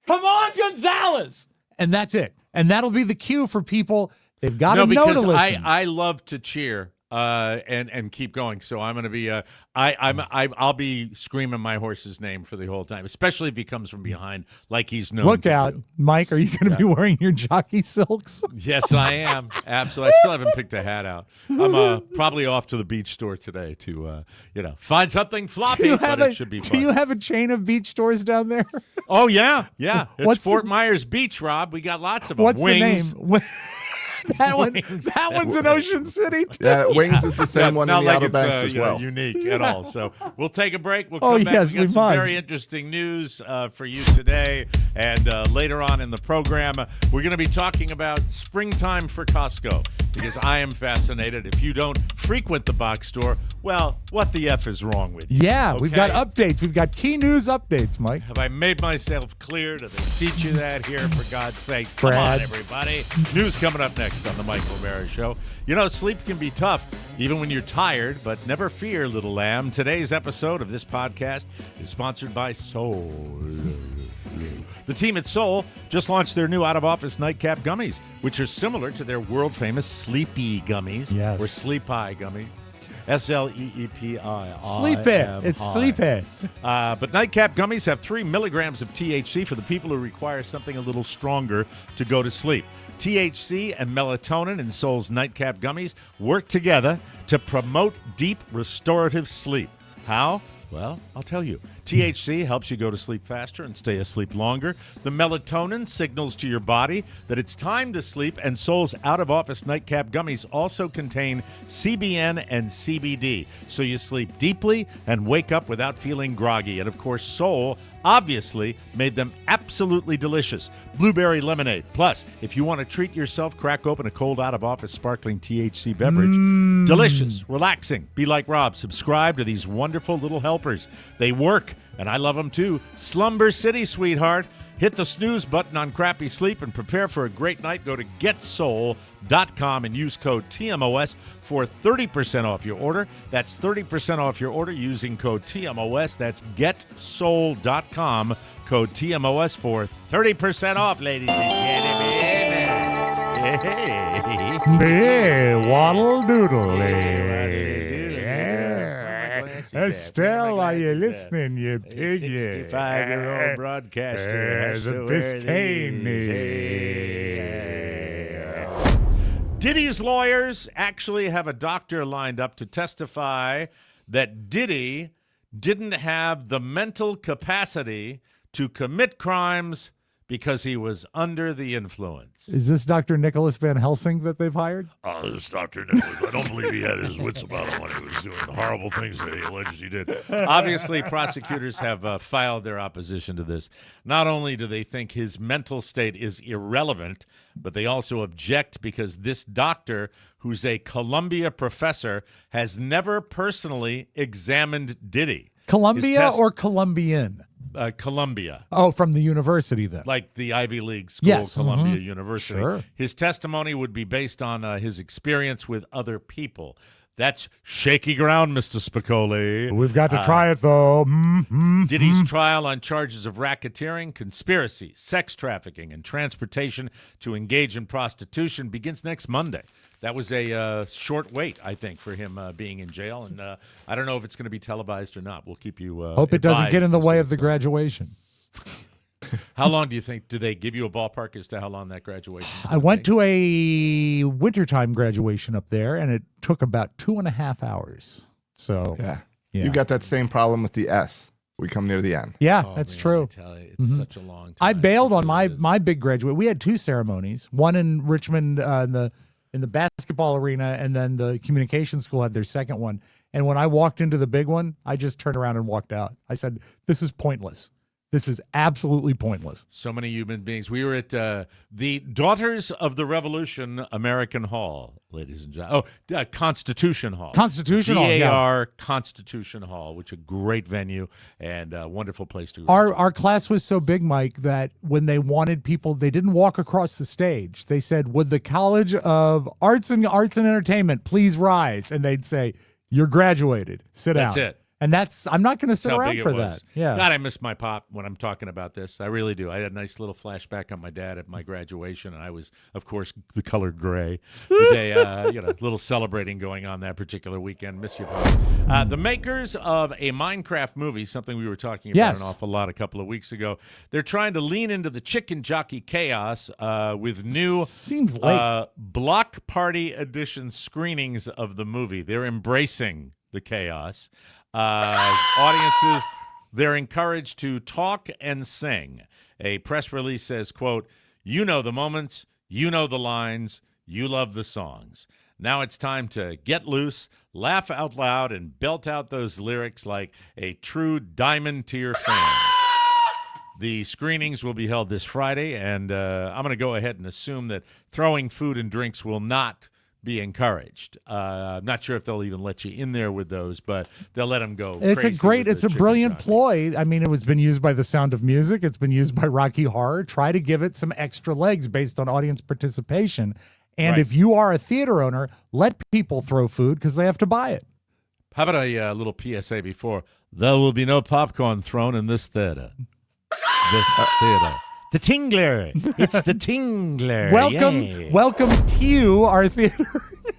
Come on, Gonzalez, and that's it. And that'll be the cue for people. They've got to know to listen. I love to cheer and keep going. So I'm going to be I'll be screaming my horse's name for the whole time, especially if he comes from behind like he's known. Look to out, do. Mike. Are you going to be wearing your jockey silks? Yes, I am. Absolutely. I still haven't picked a hat out. I'm probably off to the beach store today to find something floppy, but it should be fun. Do you have a chain of beach stores down there? Oh yeah. It's What's Fort Myers Beach, Rob. We got lots of them. What's Wings. the name? That one's in Ocean City. Too. Yeah, Wings is the same one not in the like Outer it's Banks as well. unique at all. So we'll take a break. We'll come back. Yes, we got some must. very interesting news for you today. And later on in the program, we're going to be talking about springtime for Costco because I am fascinated. If you don't frequent the box store, well, what the F is wrong with you? Yeah, Okay? we've got updates. We've got key news updates, Mike. Have I made myself clear? Do they teach you that here, for God's sakes? Come Brad. on, everybody. News coming up next on the Michael O'Mara Show. You know, sleep can be tough, even when you're tired, but never fear, little lamb. Today's episode of this podcast is sponsored by Soul. The team at Soul just launched their new out-of-office nightcap gummies, which are similar to their world-famous Sleepy gummies, Yes. or Sleepy gummies. SLEEPI. Sleepy. It's sleepy. But nightcap gummies have 3 milligrams of THC for the people who require something a little stronger to go to sleep. THC and melatonin in Soul's nightcap gummies work together to promote deep restorative sleep. How? Well, I'll tell you. THC helps you go to sleep faster and stay asleep longer. The melatonin signals to your body that it's time to sleep, and Soul's out-of-office nightcap gummies also contain CBN and CBD, so you sleep deeply and wake up without feeling groggy. And, of course, Soul obviously made them absolutely delicious. Blueberry lemonade. Plus, if you want to treat yourself, crack open a cold out-of-office sparkling THC beverage. Delicious, relaxing. Be like Rob. Subscribe to these wonderful little helpers. They work, and I love them too. Slumber City, sweetheart. Hit the snooze button on crappy sleep and prepare for a great night. Go to getsoul.com and use code TMOS for 30% off your order. That's 30% off your order using code TMOS. That's getsoul.com, code TMOS for 30% off, ladies and gentlemen. Hey, waddle doodle. Estelle, are you listening, you pig? 65-year-old broadcaster. The Biscayne. Diddy's lawyers actually have a doctor lined up to testify that Diddy didn't have the mental capacity to commit crimes because he was under the influence. Is this Dr. Nicholas Van Helsing that they've hired? This Dr. Nicholas, I don't believe he had his wits about him when he was doing the horrible things that he alleged he did. Obviously, prosecutors have filed their opposition to this. Not only do they think his mental state is irrelevant, but they also object because this doctor, who's a Columbia professor, has never personally examined Diddy. Columbia or Columbian? Columbia. Oh, from the university then. Like the Ivy League school, Yes, Columbia University. Sure. His testimony would be based on his experience with other people. That's shaky ground, Mr. Spicoli. We've got to try it, though. Diddy's trial on charges of racketeering, conspiracy, sex trafficking, and transportation to engage in prostitution begins next Monday. That was a short wait, I think, for him being in jail. And I don't know if it's going to be televised or not. We'll keep you Hope it doesn't get in the advised way as of to the graduation. How long do you think? Do they give you a ballpark as to how long that graduation is? I went to a wintertime graduation up there, and it took about 2.5 hours. So, Yeah. Yeah. You got that same problem with the S. We come near the end. yeah, Oh, that's man, true. I tell you, it's such a long time. I bailed on It my really is. my big graduate. We had 2 ceremonies, one in Richmond in the basketball arena, and then the communication school had their second one. And when I walked into the big one, I just turned around and walked out. I said, "This is pointless. This is absolutely pointless." So many human beings. We were at the Daughters of the Revolution American Hall, ladies and gentlemen. Oh, Constitution Hall. Constitution Hall, yeah. DAR Constitution Hall, which is a great venue and a wonderful place to go. Our class was so big, Mike, that when they wanted people, they didn't walk across the stage. They said, "Would the College of Arts and Entertainment please rise?" And they'd say, "You're graduated. Sit down." That's it. And I'm not going to sit How around big it for was. that. Yeah. God, I miss my pop when I'm talking about this. I really do. I had a nice little flashback on my dad at my graduation, and I was, of course, the color gray. The day, little celebrating going on that particular weekend. Miss you, Pop. The makers of a Minecraft movie, something we were talking about Yes. an awful lot a couple of weeks ago, they're trying to lean into the chicken jockey chaos with new Seems late. block party edition screenings of the movie. They're embracing the chaos. Audiences, they're encouraged to talk and sing. A press release says, quote, "You know the moments, you know the lines, you love the songs. Now it's time to get loose, laugh out loud, and belt out those lyrics like a true diamond tier fan." The screenings will be held this Friday, and I'm going to go ahead and assume that throwing food and drinks will not be encouraged. I'm not sure if they'll even let you in there with those, but they'll let them go. It's a crazy with the it's a chicken brilliant jockey. ploy. I mean, it was been used by The Sound of Music. It's been used by Rocky Horror. Try to give it some extra legs based on audience participation. And Right. if you are a theater owner, let people throw food because they have to buy it. How about a little PSA before? There will be no popcorn thrown in this theater. This theater. The Tingler. It's the Tingler. Yay. Welcome to you, our theater.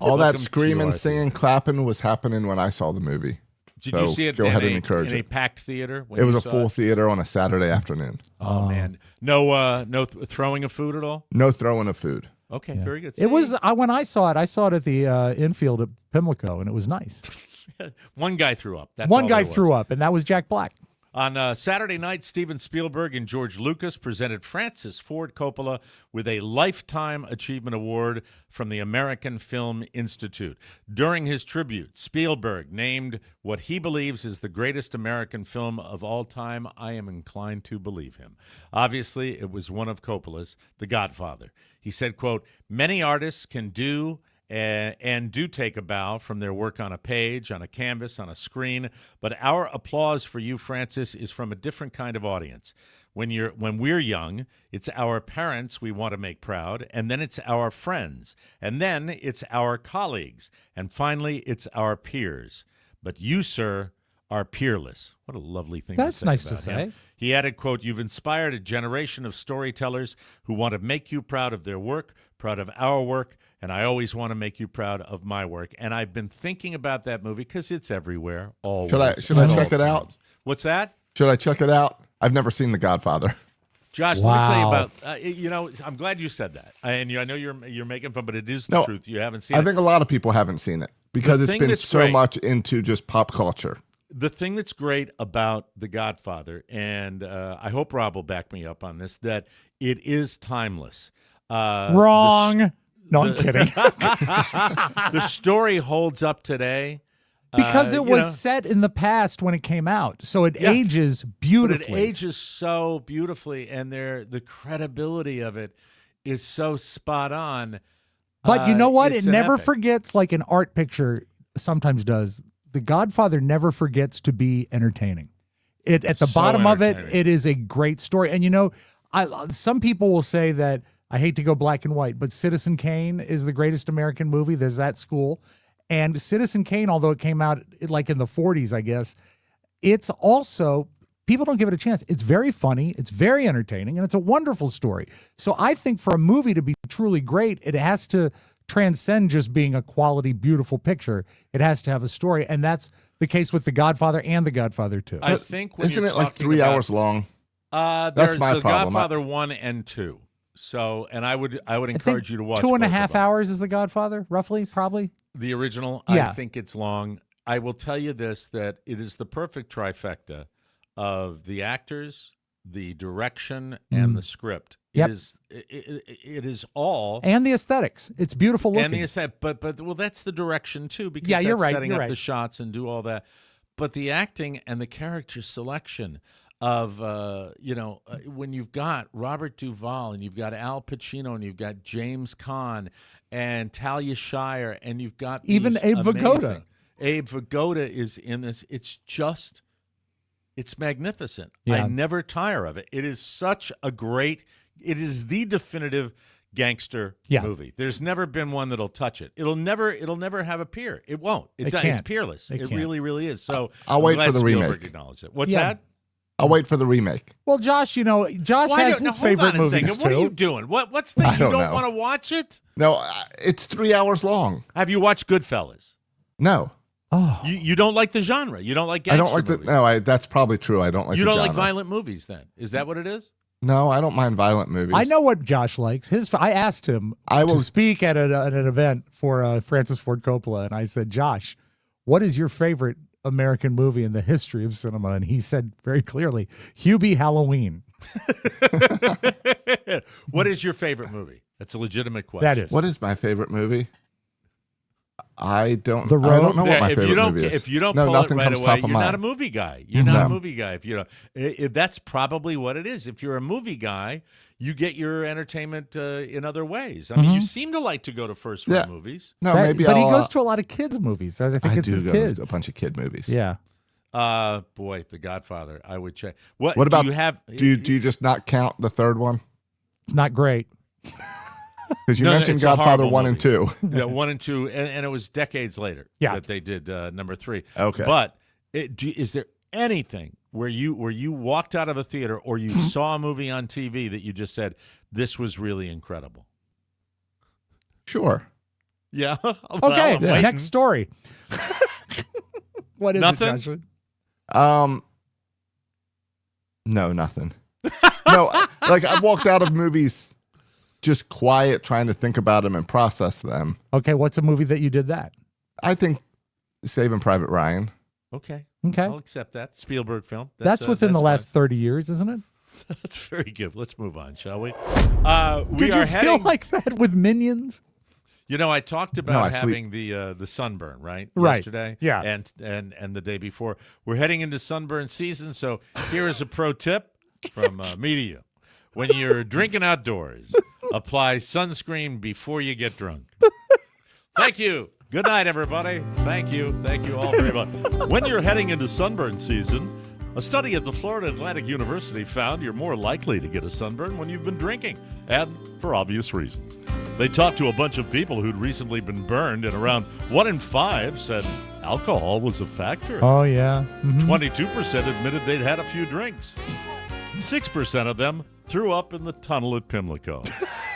All Welcome that to screaming, our singing, clapping was happening when I saw the movie. Did you So see it go in, ahead a, and encourage in a it. packed theater? When It was you a saw full theater on a Saturday afternoon. Oh, man. No throwing of food at all? No throwing of food. Okay, very good. It was when I saw it at the infield at Pimlico, and it was nice. One guy threw up. That's One all guy there was. threw up, and that was Jack Black. On Saturday night, Steven Spielberg and George Lucas presented Francis Ford Coppola with a Lifetime Achievement Award from the American Film Institute. During his tribute, Spielberg named what he believes is the greatest American film of all time. I am inclined to believe him. Obviously, it was one of Coppola's, The Godfather. He said, quote, "Many artists can do and do take a bow from their work on a page, on a canvas, on a screen, but our applause for you, Francis, is from a different kind of audience. When we're young, it's our parents we want to make proud, and then it's our friends, and then it's our colleagues, and finally it's our peers. But you, sir, are peerless." What a lovely thing That's to say nice to about him. say. He added, quote, "You've inspired a generation of storytellers who want to make you proud of their work, proud of our work, and I always want to make you proud of my work." And I've been thinking about that movie because it's everywhere, always. Should I at check all it out? times. What's that? Should I check it out? I've never seen The Godfather. Josh, let me tell you Wow. about, I'm glad you said that. I know you're making fun, but it is the No, truth. You haven't seen I it. think a lot of people haven't seen it because The it's thing been that's so great- much into just pop culture. The thing that's great about The Godfather, and I hope Rob will back me up on this, that it is timeless. Wrong. No, I'm kidding. The story holds up today. Because it you was know, set in the past when it came out, so it Yeah. ages but beautifully. it ages so beautifully, and the credibility of it is so spot on. But you know what? It's It an never epic. forgets, like an art picture sometimes does, The Godfather never forgets to be entertaining. At the So bottom of it, entertaining. it is a great story. And some people will say that, I hate to go black and white, but Citizen Kane is the greatest American movie. There's that school. And Citizen Kane, although it came out like in the 40s, I guess, it's also, people don't give it a chance. It's very funny, it's very entertaining, and it's a wonderful story. So I think for a movie to be truly great, it has to transcend just being a quality, beautiful picture. It has to have a story, and that's the case with The Godfather and The Godfather 2. I think when Isn't you're it like talking 3 about- hours long? There's my The problem. Godfather 1 and 2. So, and I would I think encourage you to watch 2.5 both of them. hours is The Godfather, roughly, probably. The original, Yeah. I think it's long. I will tell you this, that it is the perfect trifecta of the actors, the direction, and the script. Yep. It is all And the aesthetics. It's beautiful looking. and the aesthetic, but well, that's the direction too, because Yeah, you're that's right, setting you're up right. the shots and do all that. But the acting and the character selection of when you've got Robert Duvall and you've got Al Pacino and you've got James Caan and Talia Shire and you've got Even these Abe Vigoda. amazing- Abe Vigoda is in this. It's magnificent. Yeah. I never tire of it. It is such a great. It is the definitive gangster Yeah. movie. There's never been one that'll touch it. It'll never have a peer. It won't. It It's can't. peerless. It It can't. really, really is. So I'll I'm wait glad for the Spielberg remake. acknowledged it. What's Yeah. that? I'll wait for the remake. Well, Josh, Josh Why has don't- his hold favorite on a movies second. What are too. you doing? What's the I you don't don't know. want to watch it? No, it's 3 hours long. Have you watched Goodfellas? No, Oh, You don't like the genre. You don't like I gangster don't like the. movies. No, that's probably true. I don't like. You the don't like genre. violent movies then. Is that what it is? No, I don't mind violent movies. I know what Josh likes. I asked him I will- to speak at an event for Francis Ford Coppola, and I said, Josh, what is your favorite American movie in the history of cinema? And he said very clearly, Hubie Halloween. What is your favorite movie? That's a legitimate question. That is. What is my favorite movie? I don't. The I Road? don't know what my if favorite you don't, movie is. if you don't no, pull it nothing right comes away, top you're of not mind. a movie guy. You're not No. a movie guy. If you don't, that's probably what it is. If you're a movie guy, you get your entertainment in other ways. I mean, you seem to like to go to first-run Yeah. movies. No, That- maybe but I'll, he goes to a lot of kids' movies. I think I it's do his go kids. to a bunch of kid movies. Yeah. Boy, The Godfather. I would check. What What about? do you have? Do you just not count the third one? It's not great. Because you No, mentioned it's a Godfather horrible 1 and 2. Yeah, 1 and 2, and it was decades later Yeah. that they did number 3. Okay. But is there anything where you walked out of a theater or you saw a movie on TV that you just said, this was really incredible? Sure. Yeah. Well, Okay, I'm waiting. next story. What is Nothing? it, Joshua? No, nothing. No, like I walked out of movies just quiet, trying to think about them and process them. Okay, what's a movie that you did that? I think Saving Private Ryan. Okay. Okay. I'll accept that. Spielberg film. That's within the fine. last 30 years, isn't it? That's very good. Let's move on, shall we? Did we you are feel heading, like that with Minions? I talked about No, I sleep. having the sunburn, right? Right. Yesterday. Yeah. And the day before. We're heading into sunburn season, so here is a pro tip from me to you. When you're drinking outdoors, apply sunscreen before you get drunk. Thank you. Good night, everybody. Thank you. Thank you all very much. When you're heading into sunburn season, a study at the Florida Atlantic University found you're more likely to get a sunburn when you've been drinking, and for obvious reasons. They talked to a bunch of people who'd recently been burned, and around 1 in 5 said alcohol was a factor. Oh, yeah. 22% admitted they'd had a few drinks. 6% of them threw up in the tunnel at Pimlico.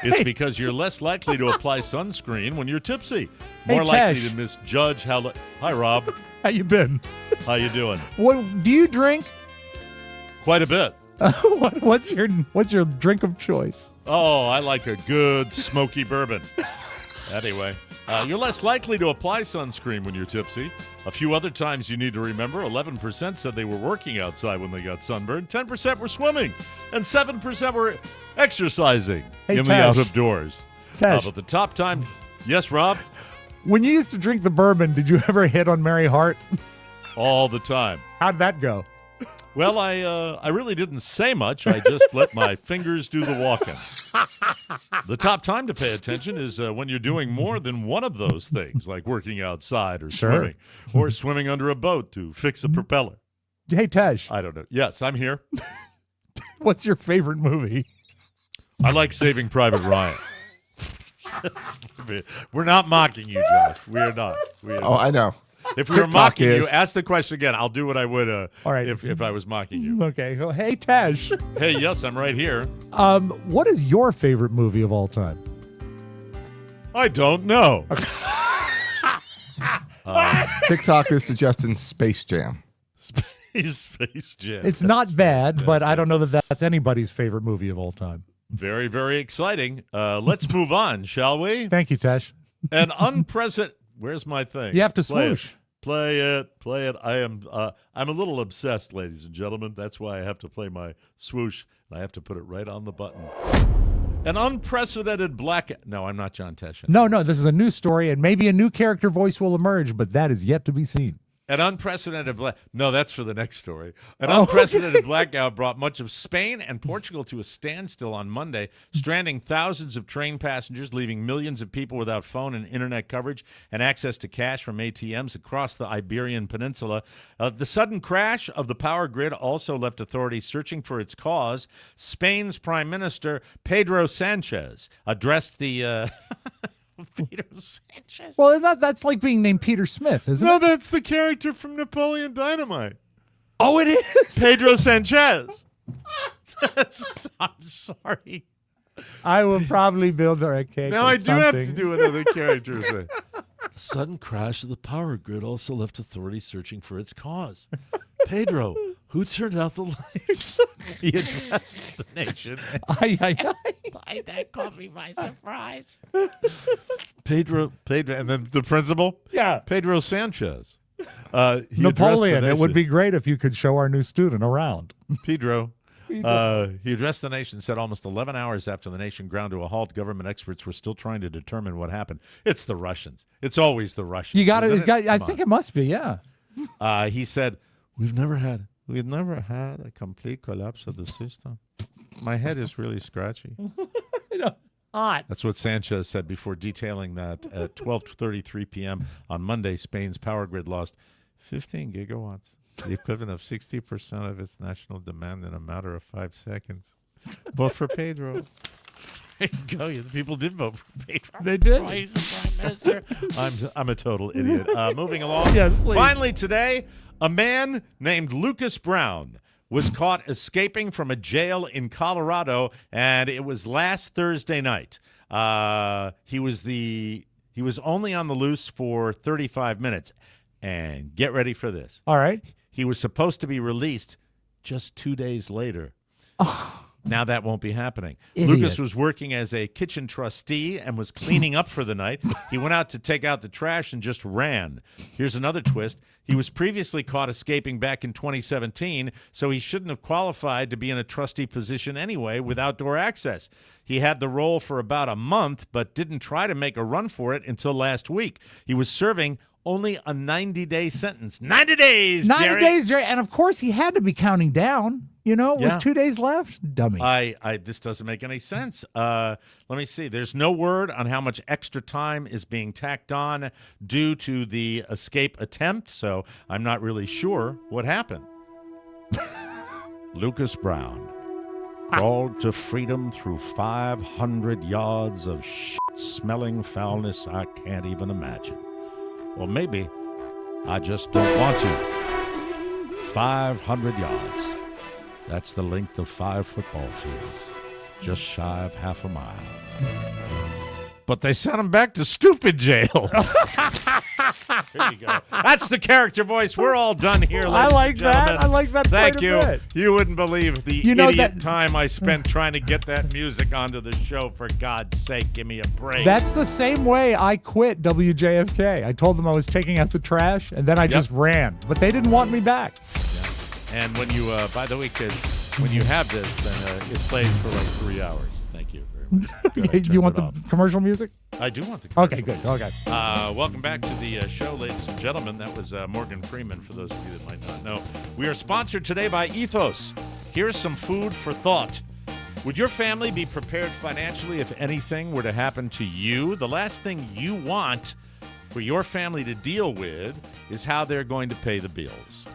It's because you're less likely to apply sunscreen when you're tipsy. Hey, More likely Tesh. to misjudge how... Hi, Rob. How you been? How you doing? What do you drink? Quite a bit. What's your drink of choice? Oh, I like a good smoky bourbon. Anyway, you're less likely to apply sunscreen when you're tipsy. A few other times you need to remember, 11% said they were working outside when they got sunburned, 10% were swimming, and 7% were exercising Hey, in the Tesh. out of doors. Tesh. But the top time, yes, Rob, When you used to drink the bourbon, did you ever hit on Mary Hart? all the time. How'd that go? Well, I really didn't say much. I just let my fingers do the walking. The top time to pay attention is when you're doing more than one of those things, like working outside or swimming, or swimming under a boat to fix a propeller. Hey, Tej. I don't know. Yes, I'm here. What's your favorite movie? I like Saving Private Ryan. We're not mocking you, Josh. We are not. Oh, I know. If we were TikTok mocking is. you, ask the question again. I'll do what I would All right. if I was mocking you. Okay. Well, hey, Tej. Hey, yes, I'm right here. What is your favorite movie of all time? I don't know. TikTok is suggesting Space Jam. Space Jam. It's not bad, but I don't know that that's anybody's favorite movie of all time. Very, very exciting. Let's move on, shall we? Thank you, Tej. An unprecedented. Where's my thing? You have to Play swoosh. it. Play it. I'm a little obsessed, ladies and gentlemen. That's why I have to play my swoosh, and I have to put it right on the button. An unprecedented black. No, I'm not John Tesh. No, this is a new story, and maybe a new character voice will emerge, but that is yet to be seen. An unprecedented No, that's for the next story. An unprecedented blackout brought much of Spain and Portugal to a standstill on Monday, stranding thousands of train passengers, leaving millions of people without phone and internet coverage and access to cash from ATMs across the Iberian Peninsula. The sudden crash of the power grid also left authorities searching for its cause. Spain's Prime Minister, Pedro Sanchez, addressed the... Pedro Sanchez. Well, that's like being named Peter Smith, isn't No, it? that's the character from Napoleon Dynamite. Oh, it is? Pedro Sanchez. I'm sorry. I will probably build her a cake. Now or I do have something. to do another character thing. The sudden crash of the power grid also left authorities searching for its cause. Pedro, who turned out the lights? He addressed the nation. Buy that coffee by surprise. Pedro, and then the principal? Yeah. Pedro Sanchez. Napoleon, it would be great if you could show our new student around. Pedro. He addressed the nation, said almost 11 hours after the nation ground to a halt, government experts were still trying to determine what happened. It's the Russians. It's always the Russians. You got isn't it. I think it must be, yeah. He said, We've never had a complete collapse of the system. My head is really scratchy. Hot. That's what Sanchez said before detailing that at 12:33 p.m. on Monday, Spain's power grid lost 15 gigawatts, the equivalent of 60% of its national demand in a matter of 5 seconds. Vote for Pedro. There you go. The people did vote for Pedro. They did. Oh, he's the Prime Minister. I'm a total idiot. Moving along. Yes, please. Finally today, a man named Lucas Brown was caught escaping from a jail in Colorado, and it was last Thursday night. He was only on the loose for 35 minutes. And get ready for this. All right. He was supposed to be released just 2 days later. Now that won't be happening. Idiot. Lucas was working as a kitchen trustee and was cleaning up for the night. He went out to take out the trash and just ran. Here's another twist. He was previously caught escaping back in 2017, so he shouldn't have qualified to be in a trustee position anyway with outdoor access. He had the role for about a month, but didn't try to make a run for it until last week. He was serving only a 90-day sentence. 90 days, 90 Jerry. days, Jerry. And of course, he had to be counting down. Yeah. With 2 days left. Dummy. This doesn't make any sense. Let me see. There's no word on how much extra time is being tacked on due to the escape attempt, so I'm not really sure what happened. Lucas Brown crawled to freedom through 500 yards of shit-smelling foulness I can't even imagine. Or maybe I just don't want to. 500 yards. That's the length of 5 football fields, just shy of half a mile. But they sent him back to stupid jail. There you go. That's the character voice. We're all done here, ladies I like and gentlemen. that. I like that Thank quite a you. bit. You wouldn't believe the You know idiot that- time I spent trying to get that music onto the show. For God's sake, give me a break. That's the same way I quit WJFK. I told them I was taking out the trash, and then I just ran. But they didn't want me back. And when you, by the way, kids, when you have this, then it plays for like 3 hours. Thank you very very much. Good, I Do you want the turned it commercial music? off. I do want the commercial. Okay, good. Okay. Welcome back to the show, ladies and gentlemen. That was Morgan Freeman, for those of you that might not know. We are sponsored today by Ethos. Here's some food for thought. Would your family be prepared financially if anything were to happen to you? The last thing you want for your family to deal with is how they're going to pay the bills.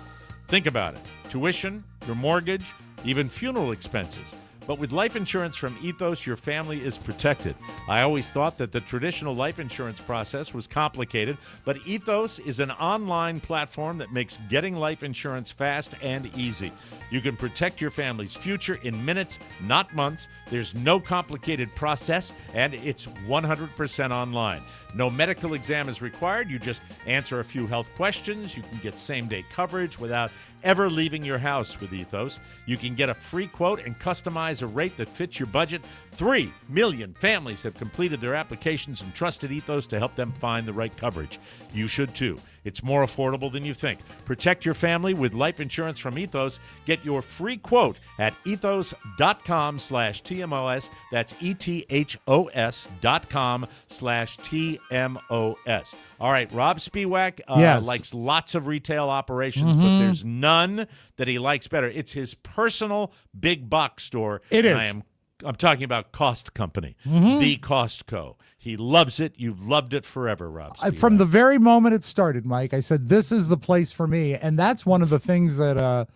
Think about it. Tuition, your mortgage, even funeral expenses. But with life insurance from Ethos, your family is protected. I always thought that the traditional life insurance process was complicated, but Ethos is an online platform that makes getting life insurance fast and easy. You can protect your family's future in minutes, not months. There's no complicated process, and it's 100% online. No medical exam is required. You just answer a few health questions. You can get same-day coverage without ever leaving your house with Ethos. You can get a free quote and customize a rate that fits your budget. 3 million families have completed their applications and trusted Ethos to help them find the right coverage. You should too. It's more affordable than you think. Protect your family with life insurance from Ethos. Get your free quote at ethos.com/TMOS. That's ethos.com/TMOS. All right, Robb Spiewak Yes. likes lots of retail operations, but there's none that he likes better. It's his personal big box store. It and is. I'm talking about Cost Company, the Costco. He loves it. You've loved it forever, Robb Spiewak. From the very moment it started, Mike, I said, this is the place for me. And that's one of the things that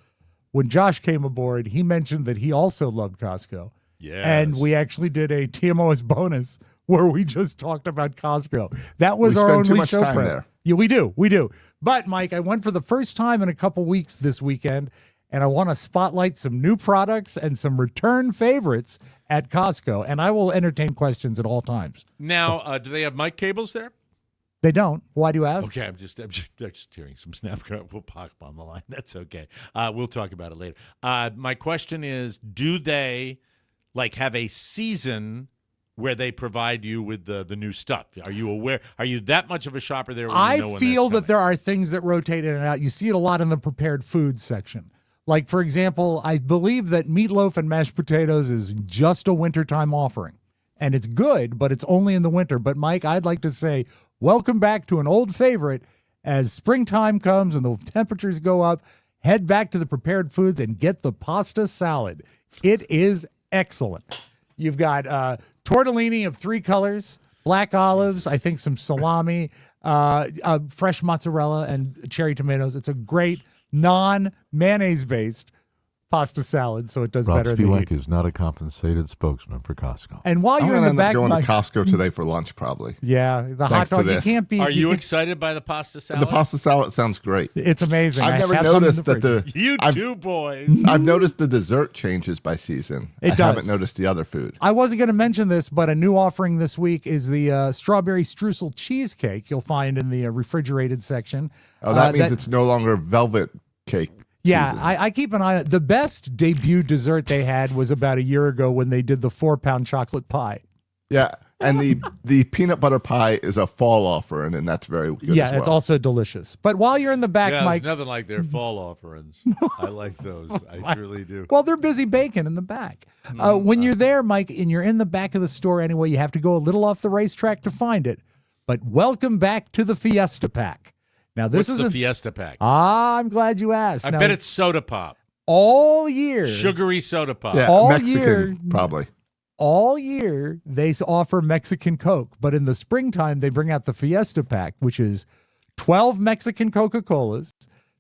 when Josh came aboard, he mentioned that he also loved Costco. Yes. And we actually did a TMOS bonus where we just talked about Costco. That was We our spend too only much show time prep. there. Yeah, we do. But, Mike, I went for the first time in a couple weeks this weekend, and I want to spotlight some new products and some return favorites at Costco. And I will entertain questions at all times. Now, do they have mic cables there? They don't. Why do you ask? Okay, I'm just hearing some snap. We'll pop on the line. That's okay. We'll talk about it later. My question is, do they have a season where they provide you with the new stuff? Are you aware? Are you that much of a shopper there? I you know when feel that's that there are things that rotate in and out. You see it a lot in the prepared food section. Like, for example, I believe that meatloaf and mashed potatoes is just a wintertime offering. And it's good, but it's only in the winter. But, Mike, I'd like to say welcome back to an old favorite. As springtime comes and the temperatures go up, head back to the prepared foods and get the pasta salad. It is excellent. You've got tortellini of 3 colors, black olives, I think some salami, fresh mozzarella, and cherry tomatoes. It's a great non-mayonnaise-based pasta salad, so it does Robb better in the Spiewak heat. is not a compensated spokesman for Costco. And while I'm you're in going the to end up back, going Mike, to Costco today for lunch, probably. yeah, the hot Thanks for dog, you this. can't be. Are you can't- excited by the pasta salad? The pasta salad sounds great. It's amazing. I've I never have some in noticed the that fridge. the You I've, two boys. I've noticed the dessert changes by season. It I does. haven't noticed the other food. I wasn't going to mention this, but a new offering this week is the strawberry streusel cheesecake you'll find in the refrigerated section. Oh, that means it's no longer velvet cake. Yeah, season. I keep an eye on it. The best debut dessert they had was about a year ago when they did the 4-pound chocolate pie. Yeah, and the peanut butter pie is a fall offering, and that's very good. Yeah, as well. it's also delicious. But while you're in the back, Yeah, Mike, there's nothing like their fall offerings. I like those. I really do. well, they're busy baking in the back. When you're there, Mike, and you're in the back of the store anyway, you have to go a little off the racetrack to find it. But welcome back to the Fiesta Pack. Now, this What's is the Fiesta Pack? I'm glad you asked. I Now, bet it's soda pop. all year. Sugary soda pop. yeah, all Mexican year- probably. All year, they offer Mexican Coke, but in the springtime, they bring out the Fiesta Pack, which is 12 Mexican Coca-Colas,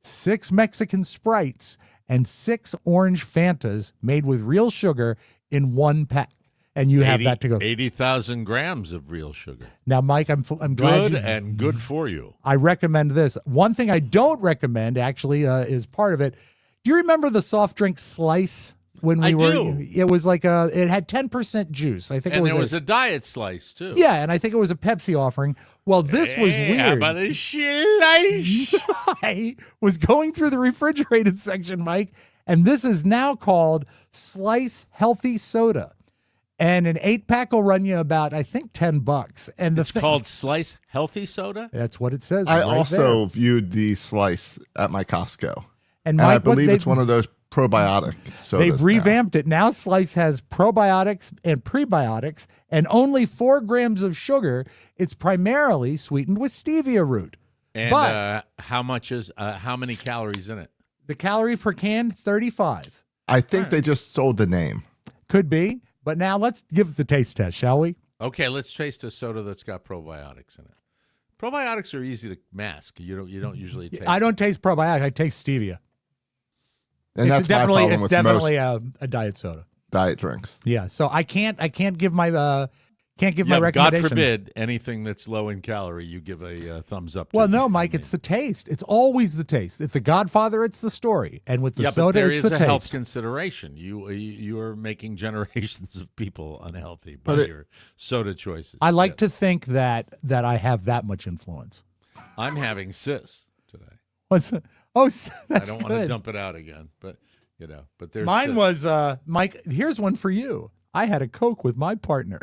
6 Mexican Sprites, and 6 orange Fantas made with real sugar in one pack. And you have that to go. 80,000 grams of real sugar. Now, Mike, I'm glad Good you. and good for you. I recommend this. One thing I don't recommend, actually, is part of it. Do you remember the soft drink Slice? When we I were, do. It was like it had 10% juice. I think And it was there was a diet slice, too. yeah, and I think it was a Pepsi offering. Well, this was Hey, weird. How about a slice? I was going through the refrigerated section, Mike, and this is now called Slice Healthy Soda. And an 8-pack will run you about, I think, $10. And It's called Slice Healthy Soda? That's what it says. I right also there. viewed the slice at my Costco. And And I Mike, what believe they- it's one of those probiotic sodas. They've revamped it. Now Slice has probiotics and prebiotics and only 4 grams of sugar. It's primarily sweetened with stevia root. And but how many calories in it? the calorie per can, 35. I think they just sold the name. Could be. But now let's give it the taste test, shall we? Okay, let's taste a soda that's got probiotics in it. Probiotics are easy to mask. You don't usually taste. I don't taste probiotics. I taste stevia. And It's that's my problem with definitely most a diet soda. diet drinks. Yeah. So I can't give my my God recommendation. forbid anything that's low in calorie, you give a thumbs up to. Well, no, Mike, it's the taste. It's always the taste. It's the Godfather, it's the story. And with the but soda, there it's is the a taste. health consideration. You are making generations of people unhealthy by your soda choices. I like Yes. to think that I have that much influence. I'm having cis today. What's that's I don't want to good. dump it out again, but but there's Mine cis. was Mike. Here's one for you. I had a Coke with my partner.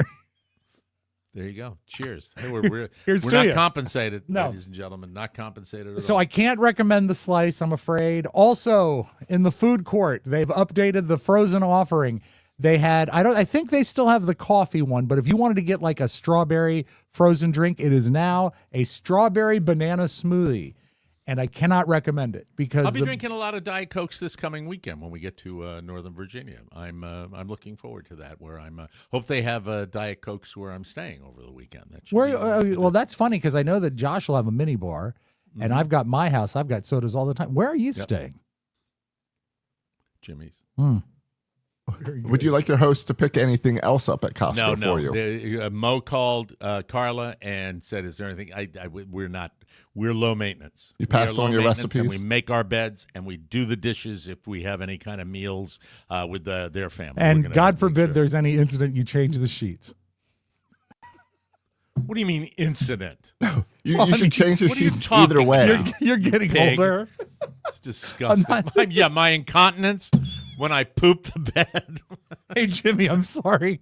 There you go. Cheers. Hey, we're Here's we're to not you. compensated, No. ladies and gentlemen. Not compensated at So all. I can't recommend the Slice, I'm afraid. Also, in the food court, they've updated the frozen offering. They had I think they still have the coffee one, but if you wanted to get like a strawberry frozen drink, it is now a strawberry banana smoothie. And I cannot recommend it because I'll be drinking a lot of Diet Cokes this coming weekend when we get to Northern Virginia. I'm looking forward to that. Where I'm hope they have Diet Cokes where I'm staying over the weekend. That should be well, that's funny because I know that Josh will have a mini bar, and I've got my house. I've got sodas all the time. Where are you staying? Jimmy's. Would you like your host to pick anything else up at Costco No. for you? Mo called Carla and said, "Is there anything?" We're not. We're low maintenance. You passed We are on low your maintenance, and we recipes? make our beds and we do the dishes if we have any kind of meals with their family. We're And gonna God make forbid sure. there's any incident you change the sheets. What do you mean incident? You I mean, should change the what are you sheets talking either way. about? You're getting Pig. older. It's disgusting. My incontinence when I poop the bed. Hey, Jimmy, I'm sorry.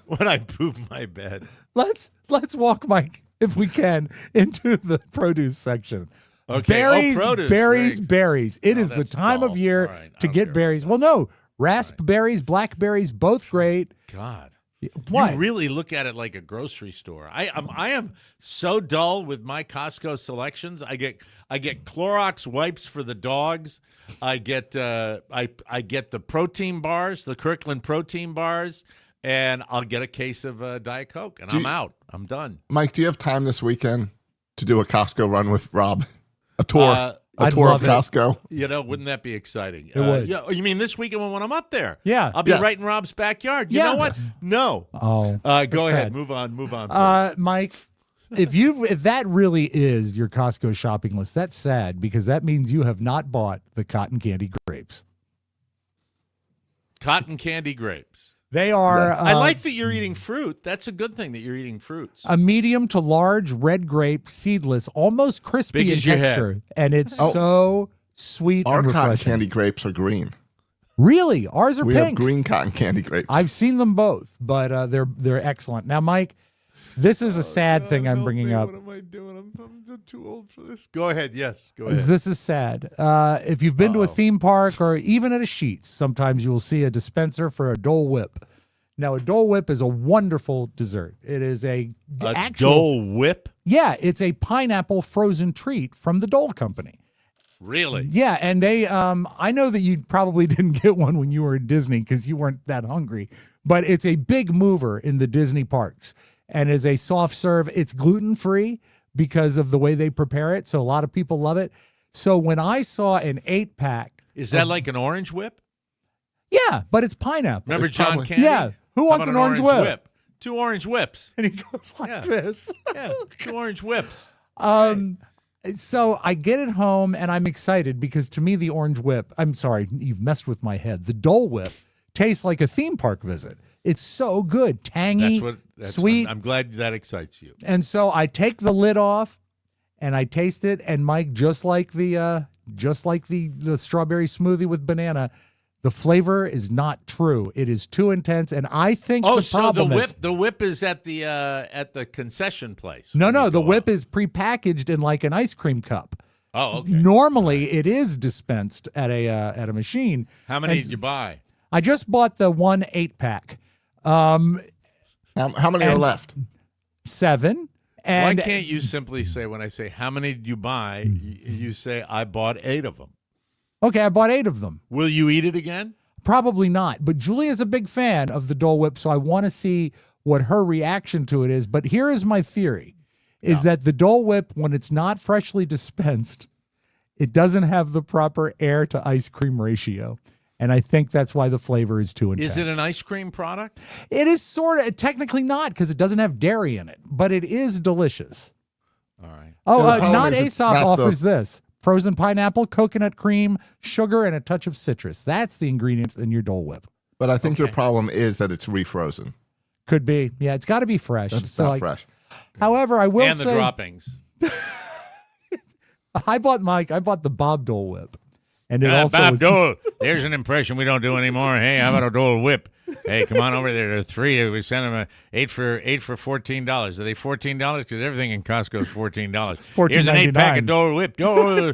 When I poop my bed. Let's walk, Mike, if we can, into the produce section. Okay. Berries, produce. berries, Thanks. berries. It Oh, is the that's time dull. of year All right, I to don't get care berries. about Well, no, raspberries, blackberries, both great. God. What? You really look at it like a grocery store. I am so dull with my Costco selections. I get Clorox wipes for the dogs. I get I get the protein bars, the Kirkland protein bars, and I'll get a case of Diet Coke, and I'm out. I'm done. Mike, do you have time this weekend to do a Costco run with Rob? A tour. I'd Tour love of it. Costco. Wouldn't that be exciting? It would. Yeah, you mean this weekend when I'm up there? Yeah. I'll be Yes. right in Rob's backyard. You Yeah. know what? No. Oh, Go that's ahead. sad. Move on. please. Mike, if that really is your Costco shopping list, that's sad because that means you have not bought the cotton candy grapes. Cotton candy grapes. They are. I like that you're eating fruit. That's a good thing that you're eating fruits. a medium to large red grape, seedless, almost crispy Big in as your texture, and it's Oh. so sweet Our and cotton refreshing. candy grapes are green. Really, ours are We have pink. green cotton candy grapes. I've seen them both, but they're excellent. Now, Mike, this is a sad thing I'm bringing up. What am I doing? I'm too old for this. Go ahead. Yes. Go ahead. This is sad. If you've been to a theme park or even at a Sheetz, sometimes you will see a dispenser for a Dole Whip. Now, a Dole Whip is a wonderful dessert. It is a actual Dole Whip? Yeah, it's a pineapple frozen treat from the Dole Company. Really? Yeah, and they I know that you probably didn't get one when you were at Disney because you weren't that hungry, but it's a big mover in the Disney parks and is a soft serve. It's gluten-free because of the way they prepare it, so a lot of people love it. So when I saw an 8-pack, Is that like an orange whip? yeah, but it's pineapple. Remember It's John probably- Candy? Yeah. Who How wants about an orange whip? 2 orange whips. And he goes like Yeah. this. Yeah, 2 orange whips. So I get it home and I'm excited because to me the orange whip, I'm sorry, you've messed with my head. The Dole Whip tastes like a theme park visit. It's so good, tangy, sweet. I'm glad that excites you. And so I take the lid off and I taste it, and Mike, just like the strawberry smoothie with banana, the flavor is not true. It is too intense, and I think Oh, the so problem is the whip is at the concession place. no, when you the go whip out. is prepackaged in like an ice cream cup. Oh, okay. Normally, it is dispensed at a machine. How many And did you buy? I just bought the 1 8-pack. How many are left? 7. Why And can't you simply say, when I say, how many did you buy, you say, I bought 8 of them. Okay, I bought 8 of them. Will you eat it again? Probably not. But Julia's a big fan of the Dole Whip, so I want to see what her reaction to it is. But here is my theory, is that the Dole Whip, when it's not freshly dispensed, it doesn't have the proper air to ice cream ratio. And I think that's why the flavor is too intense. Is it an ice cream product? It is sort of, technically not, because it doesn't have dairy in it, but it is delicious. All right. Oh, The problem Not is it's Aesop not the- offers this. Frozen pineapple, coconut cream, sugar, and a touch of citrus. That's the ingredients in your Dole Whip. But I think your problem is that it's refrozen. Could be. Yeah, it's got to be fresh. That's So not I- fresh. However, I will And the say, droppings. I bought the Bob Dole Whip. And it also Bob was- Dole. There's an impression we don't do anymore. Hey, how about a Dole Whip? Hey, come on over there. There are 3. We sent them 8 for $14. Are they $14? Because everything in Costco is $14. Here's an 8-pack of Dole Whip. Dole,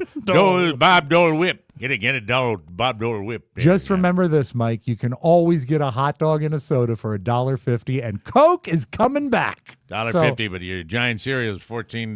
Bob Dole Whip. Get it, Dole, Bob Dole Whip. Just remember this, Mike. You can always get a hot dog and a soda for $1.50, and Coke is coming back. $1.50, but your giant cereal is $14.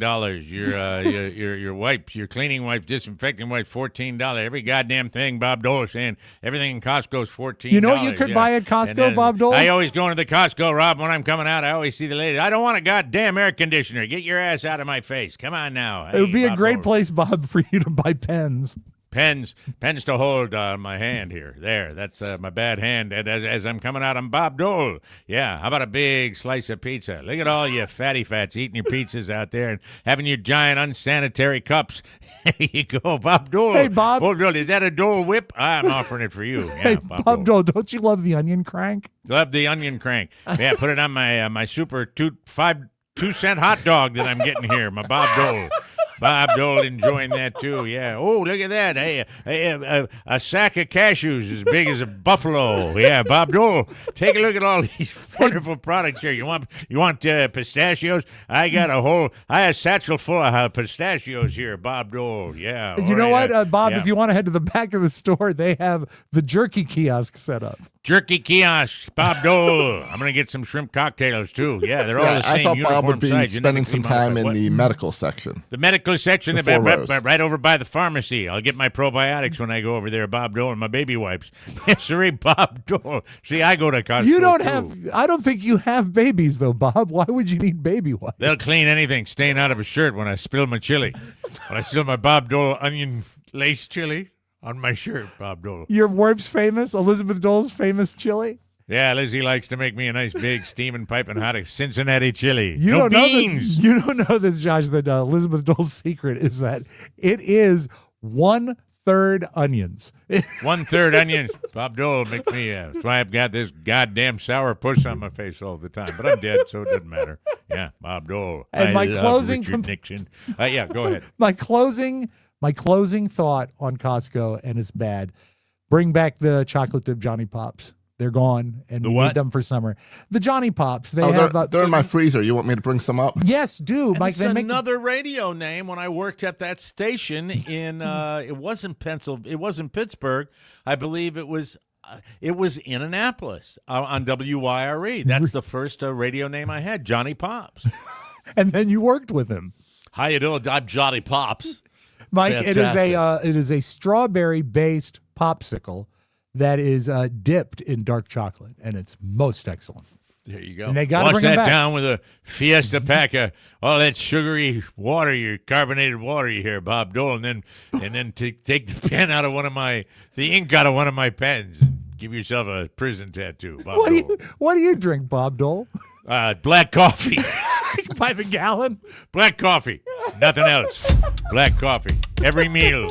Your wipes, your cleaning wipes, disinfecting wipes, $14. Every goddamn thing, Bob Dole is saying. Everything in Costco is $14. You know what you could buy at Costco, And then Bob Dole? I always go into the Costco, Rob. When I'm coming out, I always see the lady. I don't want a goddamn air conditioner. Get your ass out of my face. Come on now. It would Hey, be a Bob great Dole. place, Bob, for you to buy pens. Pens to hold my hand here. There, that's my bad hand. And as I'm coming out, I'm Bob Dole. Yeah, how about a big slice of pizza? Look at all you fatty fats eating your pizzas out there and having your giant unsanitary cups. There you go, Bob Dole. Hey, Bob. Bob Dole, is that a Dole Whip? I'm offering it for you. Yeah, Hey, Bob Dole, don't you love the onion crank? Love the onion crank. Yeah, put it on my super 2-cent hot dog that I'm getting here. My Bob Dole. Bob Dole enjoying that too. Yeah. Oh, look at that. Hey, a sack of cashews as big as a buffalo. Yeah, Bob Dole. Take a look at all these wonderful products here. You want pistachios? I got a satchel full of pistachios here, Bob Dole. Yeah. You know what, Bob? Yeah. If you want to head to the back of the store, they have the jerky kiosk set up. Jerky kiosk, Bob Dole. I'm gonna get some shrimp cocktails too. Yeah, they're all the same I thought uniform Bob would be size. You spending need to some clean them time up. in What? the medical section. The medical section, The 4 rows. right over by the pharmacy. I'll get my probiotics when I go over there, Bob Dole, and my baby wipes. Yes, sir, Bob Dole. See, I go to Costco. You don't too. I don't think you have babies, though, Bob. Why would you need baby wipes? They'll clean anything staying out of a shirt when I spill my chili. When I spill my Bob Dole onion lace chili on my shirt, Bob Dole. Your wife's famous, Elizabeth Dole's famous chili? Yeah, Lizzie likes to make me a nice big steaming piping hot Cincinnati chili. You No don't know beans. this. You don't know this, Josh. That Elizabeth Dole's secret is that it is 1/3 onions. 1/3 onions. Bob Dole makes me. That's why I've got this goddamn sour puss on my face all the time. But I'm dead, so it doesn't matter. Yeah, Bob Dole. And I my love closing Richard Nixon. Yeah, go ahead. My closing thought on Costco, and it's bad. Bring back the chocolate dip Johnny Pops. They're gone, and we what? need them for summer. The Johnny Pops. They Oh, have. they're in my freezer. You want me to bring some up? Yes, do Mike. It's They make another radio name. When I worked at that station in, it wasn't Pittsburgh. I believe it was in Annapolis on WYRE. That's the first radio name I had, Johnny Pops. and then you worked with him, How you doing? I'm Johnny Pops. Mike. Fantastic. It is a strawberry based popsicle that is dipped in dark chocolate, and it's most excellent. There you go. And they gotta Wash bring 'em that back. down with a Fiesta pack of all that sugary water, your carbonated water you hear, Bob Dole, and then take the pen out of the ink out of one of my pens. And give yourself a prison tattoo, Bob Dole. What do you drink, Bob Dole? Black coffee. By the gallon. Black coffee. Nothing else. Black coffee. Every meal.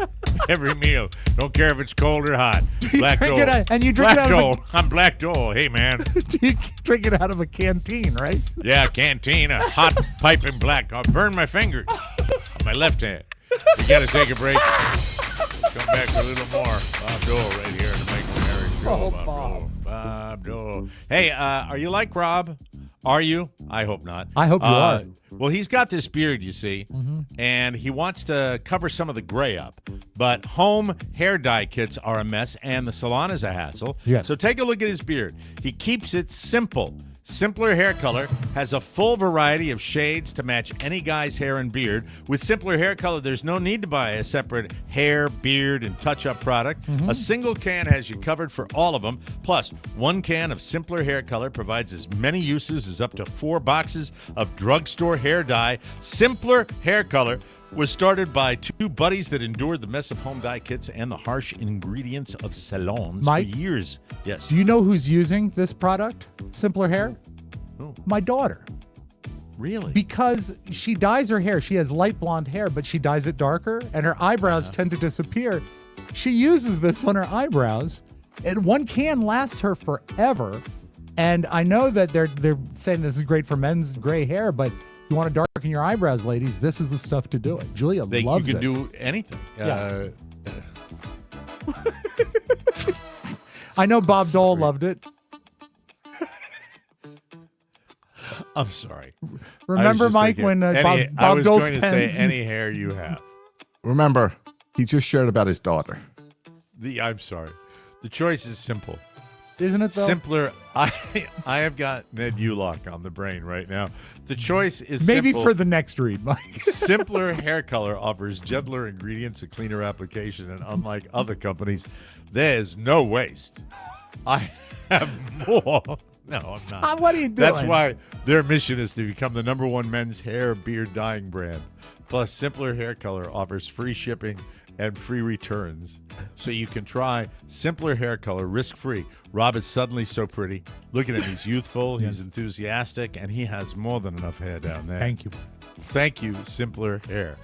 Don't care if it's cold or hot. Black drink Dole. it out- and you drink it Black out of a- Dole. I'm Black Dole. Hey, man. You drink it out of a canteen, right? Yeah, canteen, a hot piping black. I'll burn my fingers on my left hand. We got to take a break. We'll come back for a little more. Bob Dole right here to make the marriage show. Bob Dole. Hey, are you like Robb? Are you? I hope not. I hope you are. Well, he's got this beard, you see, and he wants to cover some of the gray up. But home hair dye kits are a mess, and the salon is a hassle. Yes. So take a look at his beard. He keeps it simple. Simpler Hair Color has a full variety of shades to match any guy's hair and beard. With Simpler Hair Color, there's no need to buy a separate hair, beard, and touch-up product. A single can has you covered for all of them. Plus, one can of Simpler Hair Color provides as many uses as up to 4 boxes of drugstore hair dye. Simpler Hair Color was started by 2 buddies that endured the mess of home dye kits and the harsh ingredients of salons Mike? for years. Yes. Do you know who's using this product, Simpler Hair? Who? My daughter. Really? Because she dyes her hair. She has light blonde hair, but she dyes it darker, and her eyebrows tend to disappear. She uses this on her eyebrows, and one can lasts her forever. And I know that they're saying this is great for men's gray hair, but you want to darken your eyebrows, ladies, this is the stuff to do it. Julia loves you can it. do anything. Yeah. I know Bob Dole loved it. I'm sorry. Remember, Mike, when Bob I was Dole's going to pens... say any hair you have. Remember, he just shared about his daughter. I'm sorry. The choice is simple. Isn't it, though? Simpler. I have got Ned Ulock on the brain right now. The choice is Maybe simple. for the next read, Mike. Simpler Hair Color offers gentler ingredients, a cleaner application, and unlike other companies, there's no waste. I have more. No, I'm not. What are you doing? That's why their mission is to become the #1 men's hair beard dyeing brand. Plus, Simpler Hair Color offers free shipping and free returns. So you can try Simpler Hair Color risk-free. Robb is suddenly so pretty. Look at him. He's youthful. He's enthusiastic. And he has more than enough hair down there. Thank you. Thank you, Simpler Hair.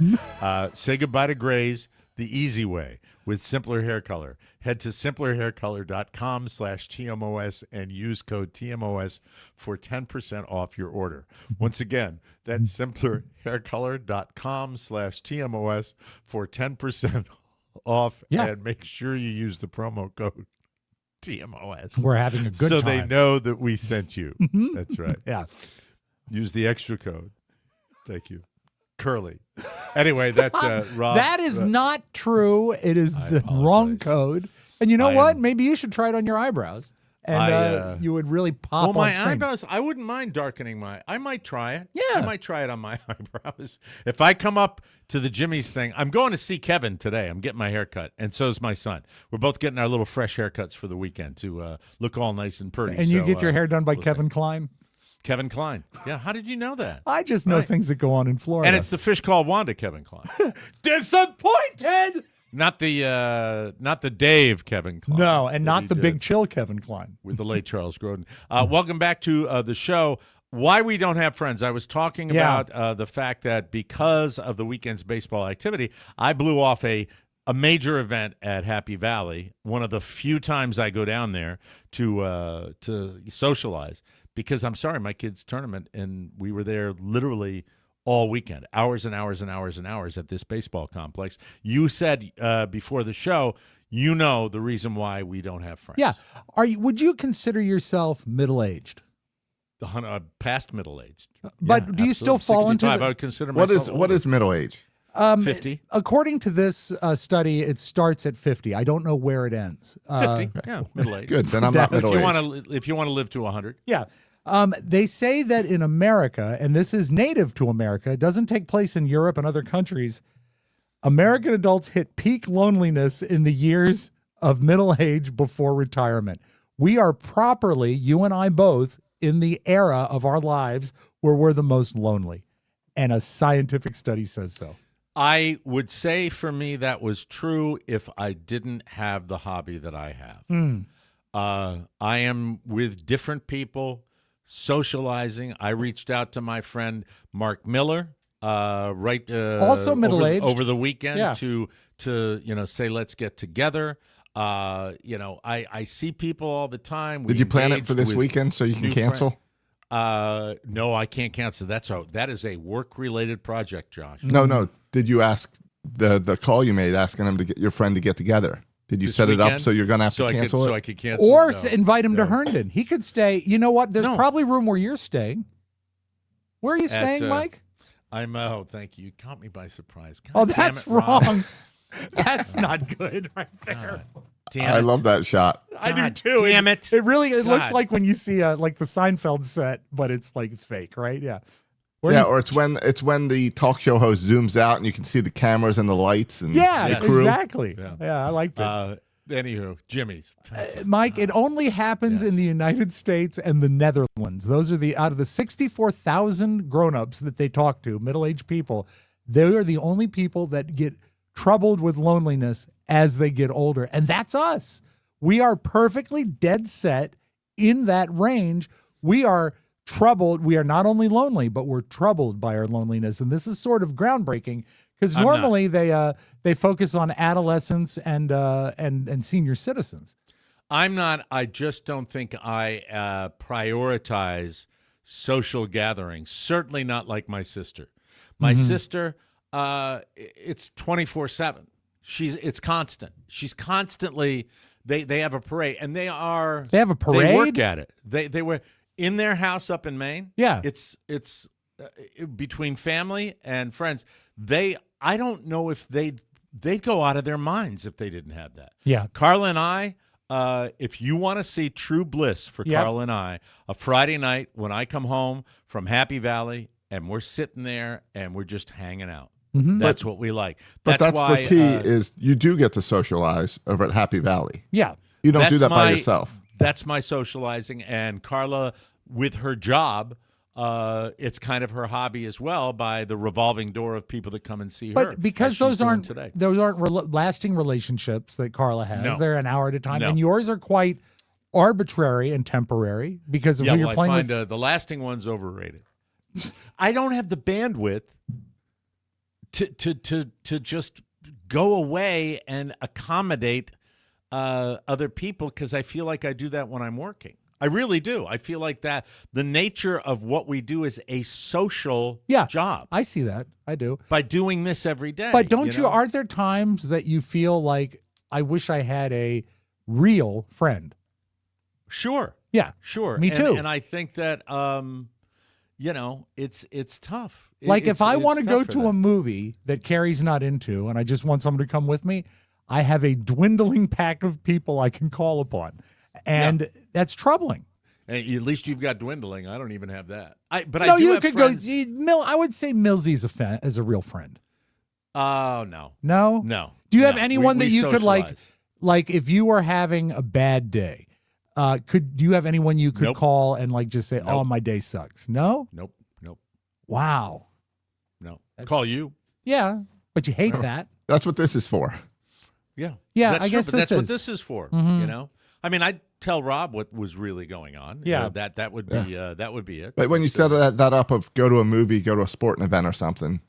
Say goodbye to grays the easy way with Simpler Hair Color. Head to simplerhaircolor.com/TMOS and use code TMOS for 10% off your order. Once again, that's simplerhaircolor.com/TMOS for 10% off. Yeah. And make sure you use the promo code TMOS. We're having a good so time. they know that we sent you. That's right. Yeah. Use the extra code. Thank you. Curly. Anyway, that's Robb. That is not true. It is the wrong code. And you know what? Maybe you should try it on your eyebrows. And you would really pop on my screen. eyebrows, I wouldn't mind darkening I might try it. Yeah. I might try it on my eyebrows. If I come up to the Jimmy's thing, I'm going to see Kevin today. I'm getting my hair cut, and so is my son. We're both getting our little fresh haircuts for the weekend to look all nice and pretty. And you So, get your hair done by we'll Kevin Klein? Kevin Klein. Yeah, how did you know that? I just know things that go on in Florida. And it's the fish called Wanda Kevin Klein. Disappointed! Not the Dave Kevin Klein. No, and that not he the did Big Chill Kevin Klein. with the late Charles Grodin. Welcome back to the show. Why we don't have friends. I was talking about the fact that because of the weekend's baseball activity, I blew off a major event at Happy Valley. One of the few times I go down there to socialize. Because I'm sorry, my kid's tournament, and we were there literally all weekend, hours and hours and hours and hours at this baseball complex. You said before the show, you know the reason why we don't have friends. Yeah. Would you consider yourself middle-aged? Past middle-aged. But do you still fall into 65, I would consider myself What is middle age? 50? According to this study, it starts at 50. I don't know where it ends. 50, yeah, middle-aged. Good, then I'm not If middle you aged. want to, if you want to live to 100. Yeah. They say that in America, and this is native to America, it doesn't take place in Europe and other countries, American adults hit peak loneliness in the years of middle age before retirement. We are properly, you and I both, in the era of our lives where we're the most lonely. And a scientific study says so. I would say for me that was true if I didn't have the hobby that I have. I am with different people, socializing. I reached out to my friend Mark Miller, also middle-aged over the weekend Yeah. to say let's get together. I see people all the time. Did you plan it for this weekend so you can cancel? No, I can't cancel. That is a work-related project, Josh. No. Did you ask the call you made asking him to get your friend to get together? Did you set it up so you're going to have to cancel it? So I could cancel Or it? No. invite him to Herndon. He could stay. You know what? There's probably room where you're staying. Where are you staying, Mike? Oh, thank you. You caught me by surprise. God Oh, damn that's it, Rob. wrong. That's not good right there. Damn I it. love that shot. I do God too. damn it. It really looks God. like when you see like the Seinfeld set, but it's like fake, right? Yeah. Where Yeah, you- or it's when the talk show host zooms out and you can see the cameras and the lights and yeah, the crew. exactly. Yeah. Yeah, I liked it. Anywho, Jimmy's. Mike, it only happens Yes. in the United States and the Netherlands. Those are out of the 64,000 grown-ups that they talk to, middle-aged people, they are the only people that get troubled with loneliness as they get older. And that's us. We are perfectly dead set in that range. We are troubled. We are not only lonely, but we're troubled by our loneliness. And this is sort of groundbreaking because normally they focus on adolescents and senior citizens. I'm not. I just don't think I prioritize social gatherings. Certainly not like my sister. My sister, it's 24/7. It's constant. She's constantly. They have a parade, and they have a parade. They work at it. They were in their house up in Maine. Yeah, it's between family and friends. I don't know if they'd go out of their minds if they didn't have that. Yeah, Carla and I. If you want to see true bliss for Carla and I, a Friday night when I come home from Happy Valley and we're sitting there and we're just hanging out. Mm-hmm. That's what we like. But that's why, the key is you do get to socialize over at Happy Valley. Yeah. You don't do that by yourself. That's my socializing. And Carla, with her job, it's kind of her hobby as well by the revolving door of people that come and see her. But because those aren't today. lasting relationships that Carla has, No. they're an hour at a time, No. and yours are quite arbitrary and temporary because of who you're playing I with. find the lasting one's overrated. I don't have the bandwidth to just go away and accommodate other people because I feel like I do that when I'm working. I really do. I feel like that the nature of what we do is a social job. I see that. I do. By doing this every day. But don't you? know? Aren't there times that you feel like I wish I had a real friend? Sure. Yeah. Sure. Me too. And I think that it's tough. Like if I want to go tough for to that. a movie that Carrie's not into and I just want someone to come with me, I have a dwindling pack of people I can call upon. And that's troubling. And at least you've got dwindling. I don't even have that. But No, I do you have could friends. go. I would say Millsy's is a real friend. Oh, no. No? No. Do you have No. anyone We that you could socialize. like if you were having a bad day, do you have anyone you could Nope. call and like just say, "Oh, Nope. my day sucks"? No? Nope. Wow. No. Call you. Yeah, but you hate that. That's what this is for. Yeah. Yeah, That's I true, guess but this that's what is. this is for. Mhm. You know? I mean, I'd tell Rob what was really going on. Yeah. That would be it. But when you set that up of go to a movie, go to a sporting event or something,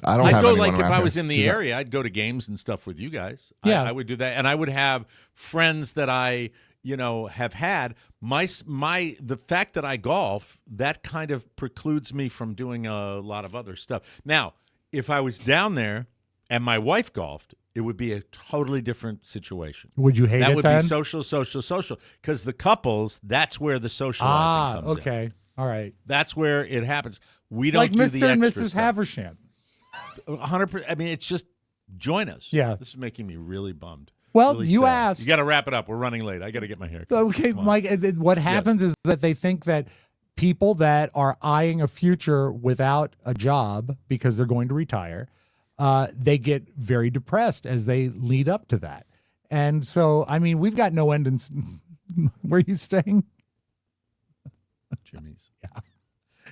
I don't I'd have go anyone like if around I here was in to the do that. area, I'd go to games and stuff with you guys. Yeah. I would do that, and I would have friends that I have had. The fact that I golf, that kind of precludes me from doing a lot of other stuff. Now, if I was down there and my wife golfed, it would be a totally different situation. Would you hate That it would then? be social. Because the couples, that's where the socializing comes in. okay. All right. That's where it happens. We don't Like do the Mr. and extra Mrs. stuff. Haversham. 100%. I mean, it's just join us. Yeah. This is making me really bummed. Well, Really you sad. asked. You got to wrap it up. We're running late. I got to get my hair cut. Okay, Come on. Mike, what happens is that they think that people that are eyeing a future without a job because they're going to retire, they get very depressed as they lead up to that. And so, I mean, we've got no end in... Where are you staying? Jimmy's.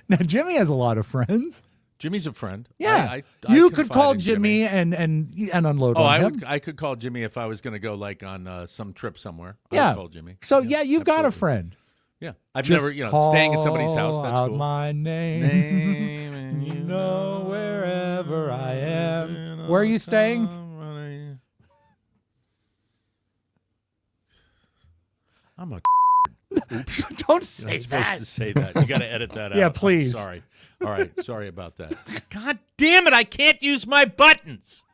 Now, Jimmy has a lot of friends. Jimmy's a friend. Yeah. I You confide could call in Jimmy and unload on him. I could call Jimmy if I was going to go like on some trip somewhere. I Yeah. would call Jimmy. So, yeah, you've got a absolutely. friend. Yeah. I've Just never, staying at somebody's house. That's call out cool. my name. And You know wherever I am. Where are you staying? I'm a Don't You're say not supposed that. to say that. You got to edit that out. Yeah, I'm please. sorry. All right. Sorry about that. God damn it. I can't use my buttons.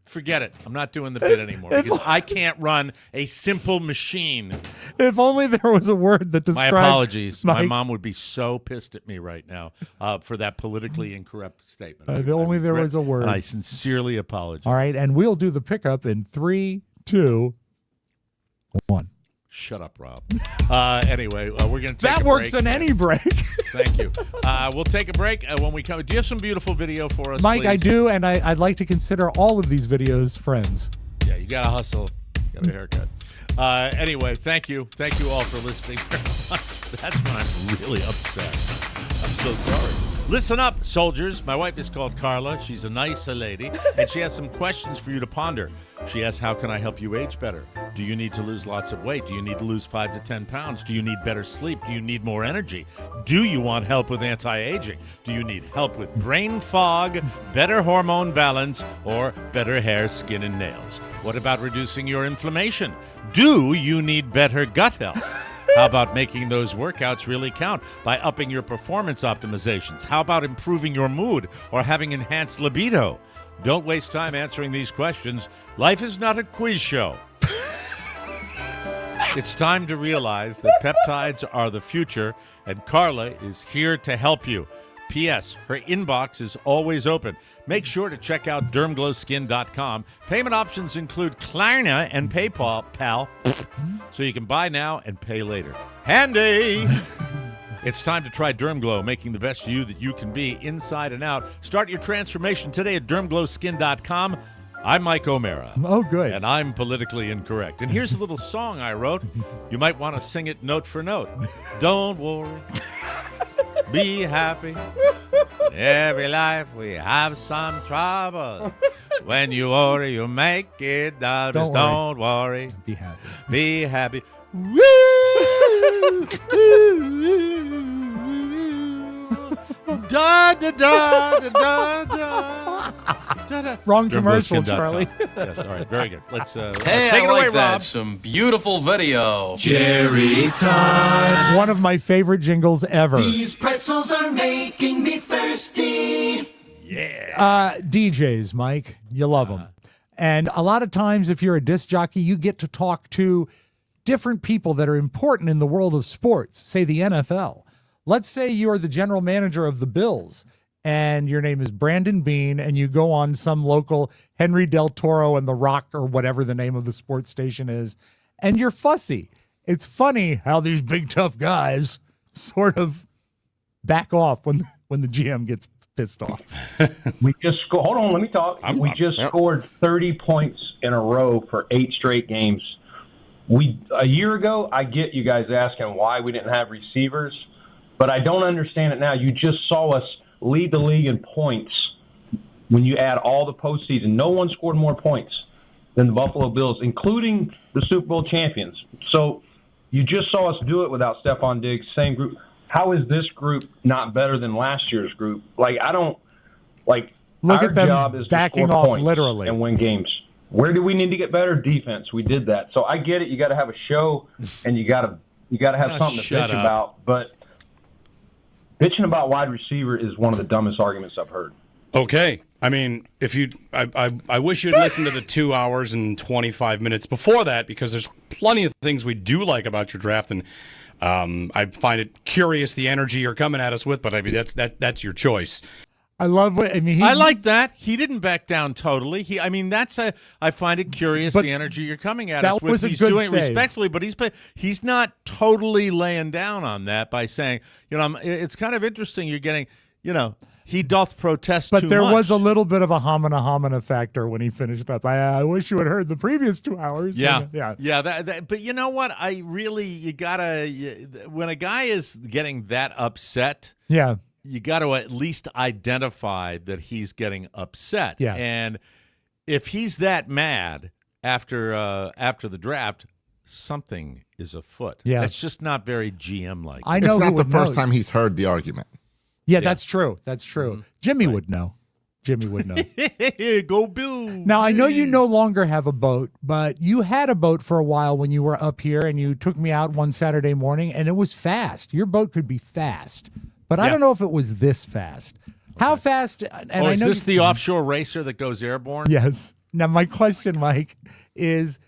Forget it. I'm not doing the bit anymore because I can't run a simple machine. If only there was a word that described. My apologies. Mike. My mom would be so pissed at me right now for that politically incorrect statement. If only there was a word. And I sincerely apologize. All right, and we'll do the pickup in 3, 2, 1. Shut up, Rob. Anyway, we're going to take That a works break. in any break. Thank you. We'll take a break when we come. Do you have some beautiful video for us, Mike, please? I do, and I'd like to consider all of these videos friends. Yeah, you got to hustle. Got a haircut. Anyway, thank you. Thank you all for listening. That's when I'm really upset. I'm so sorry. Listen up, soldiers. My wife is called Carla. She's a nice lady, and she has some questions for you to ponder. She asks, how can I help you age better? Do you need to lose lots of weight? Do you need to lose 5 to 10 pounds? Do you need better sleep? Do you need more energy? Do you want help with anti-aging? Do you need help with brain fog, better hormone balance, or better hair, skin, and nails? What about reducing your inflammation? Do you need better gut health? How about making those workouts really count by upping your performance optimizations? How about improving your mood or having enhanced libido? Don't waste time answering these questions. Life is not a quiz show. It's time to realize that peptides are the future, and Carla is here to help you. P.S. Her inbox is always open. Make sure to check out dermglowskin.com. Payment options include Klarna and PayPal, pal, so you can buy now and pay later. Handy! It's time to try DermGlow, making the best you that you can be inside and out. Start your transformation today at dermglowskin.com. I'm Mike O'Mara. Oh, good. And I'm politically incorrect. And here's a little song I wrote. You might want to sing it note for note. Don't worry. Be happy. In every life we have some trouble. When you worry, you make it. Don't worry. Be happy. Be happy. Da, da, da, da, da, da. Wrong commercial, Charlie. Yes, all right, very good. Let's Hey, take I it like away, that. Rob. Some beautiful video. One of my favorite jingles ever. These pretzels are making me thirsty. DJs, Mike, you love them. And a lot of times, if you're a disc jockey, you get to talk to different people that are important in the world of sports, say the NFL. Let's say you're the general manager of the Bills, and your name is Brandon Bean, and you go on some local Henry Del Toro and The Rock or whatever the name of the sports station is, and you're fussy. It's funny how these big tough guys sort of back off when the GM gets pissed off. We just hold on, let me talk. We just scored 30 points in a row for 8 straight games. A year ago, I get you guys asking why we didn't have receivers, but I don't understand it now. You just saw us lead the league in points when you add all the postseason. No one scored more points than the Buffalo Bills, including the Super Bowl champions. So you just saw us do it without Stephon Diggs, same group. How is this group not better than last year's group? Look at them job is backing to score off points literally and win games. Where do we need to get better? Defense. We did that. So I get it. You got to have a show, and you got to have something to bitch about. But bitching about wide receiver is one of the dumbest arguments I've heard. Okay. I mean, I wish you'd listen to the 2 hours and 25 minutes before that, because there's plenty of things we do like about your draft, and I find it curious the energy you're coming at us with, but I mean that's your choice. I love what I mean. I like that. He didn't back down totally. I find it curious the energy you're coming at us with. Was a he's good doing it save. respectfully, but he's not totally laying down on that by saying, it's kind of interesting. You're getting, he doth protest but too there much. was a little bit of a homina factor when he finished up. I wish you had heard the previous 2 hours. Yeah. Yeah. But you know what? When a guy is getting that upset, Yeah. you got to at least identify that he's getting upset. Yeah. And if he's that mad after the draft, something is afoot. Yeah. It's just not very GM-like. I know It's not who the would first know. time he's heard the argument. Yeah, that's true. That's true. Jimmy would know. Go Bills. Now, I know you no longer have a boat, but you had a boat for a while when you were up here, and you took me out one Saturday morning, and it was fast. Your boat could be fast, but I don't know if it was this fast. How fast? And I Is know this the offshore racer that goes airborne? Yes. Now, my question, Mike, is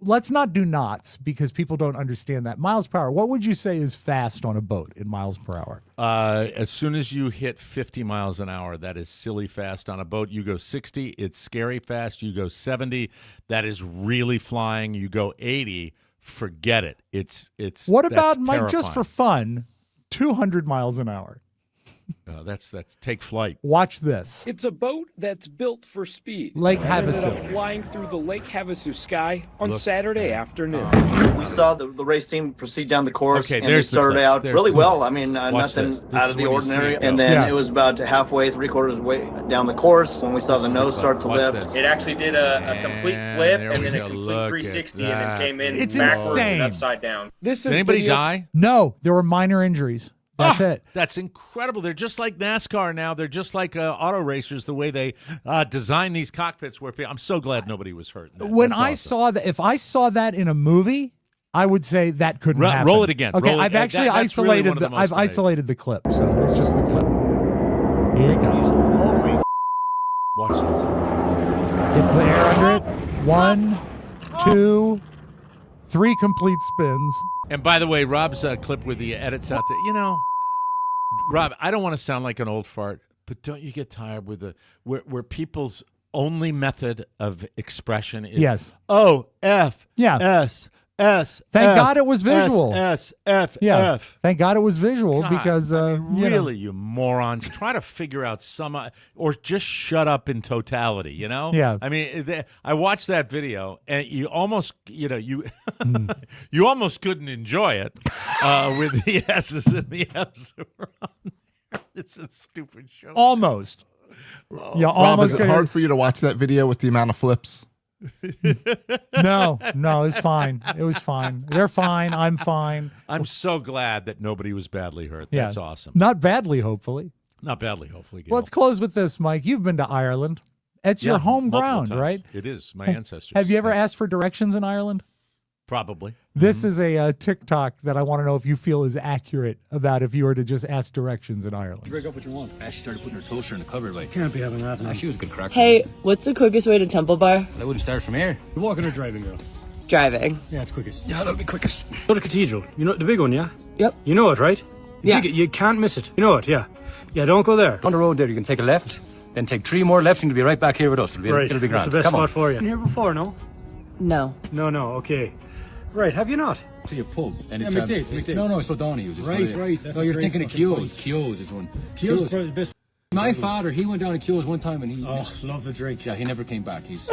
let's not do knots because people don't understand that. Miles per hour, what would you say is fast on a boat in miles per hour? As soon as you hit 50 miles an hour, that is silly fast. On a boat, you go 60, it's scary fast. You go 70, that is really flying. You go 80, forget it. It's. What about, Mike, terrifying. just for fun, 200 miles an hour? That's take flight. Watch this. It's a boat that's built for speed. Lake It ended Havasu. up flying through the Lake Havasu sky on Saturday afternoon. We saw the race team proceed down the course, Okay, and there's they started the clip. out There's really the well. clip. I mean, Watch nothing this. This out is of the when you see ordinary. it And go. then Yeah. it was about halfway, three-quarters way down the course when we saw This the is the nose clip. start to Watch lift. this. It actually did a complete And flip there and we then a go. complete Look at 360 and then that. came in It's backwards insane. and upside down. This Did is anybody video- die? No, there were minor injuries. That's it. That's incredible. They're just like NASCAR now. They're just like auto racers, the way they design these cockpits. Where I'm so glad nobody was hurt. When That's I awesome. saw that, if I saw that in a movie, I would say that couldn't happen. Roll it again. Okay, Roll it- I've actually that's really isolated one of the the, most I've amazing. isolated the clip, so it's just the clip. Here it goes. Watch this. It's the air under it. 1, 2, 3 complete spins. And by the way, Robb's clip with the edits out there. You know, Robb, I don't want to sound like an old fart, but don't you get tired with the where people's only method of expression is Yes. O F Yeah. S S. Thank F, God it was visual. S F Yeah. F. Thank God it was visual God, because I mean, you know. really, you morons, try to figure out some, or just shut up in totality. You know? Yeah. I mean, I watched that video, and you almost, you you almost couldn't enjoy it with the S's and the F's that were on there. It's a stupid show. Almost. Yeah, Rob, almost. is it hard for you to watch that video with the amount of flips? No, it's fine. It was fine. They're fine. I'm fine. I'm so glad that nobody was badly hurt. Yeah. That's awesome. Not badly, hopefully. Not badly, hopefully. Gail. Let's close with this, Mike. You've been to Ireland. It's your home multiple ground, times. right? It is. My ancestors. Have you ever Yes. asked for directions in Ireland? Probably. This is a TikTok that I want to know if you feel is accurate about if you were to just ask directions in Ireland. Break up what you want. She started putting her toaster in the cupboard. Like, Can't be having that, man. she was a good crack. Hey, what's the quickest way to Temple Bar? I wouldn't start from here. You walking or driving, girl? Driving. Yeah, it's quickest. Yeah, that'll be quickest. Go to Cathedral. You know the big one, yeah? Yep. You know it, right? Yeah. You can't miss it. You know it, yeah. Yeah, don't go there. On the road there, you can take a left, then take 3 more lefts, and you'll be right back here with us. It'll be, Right. it'll be That's grand. the best Come on. spot for you. Been here before, no? No. No, okay. Right, have you not? See a pub, and Yeah, it's McDade's. No, it's O'Donoghue. It's Right. That's That's you're a great thinking of fucking Keogh's. place. Keogh's is one. Keogh's probably the best. My father, he went down to Keogh's one time, and he love the drink. yeah, he never came back. He's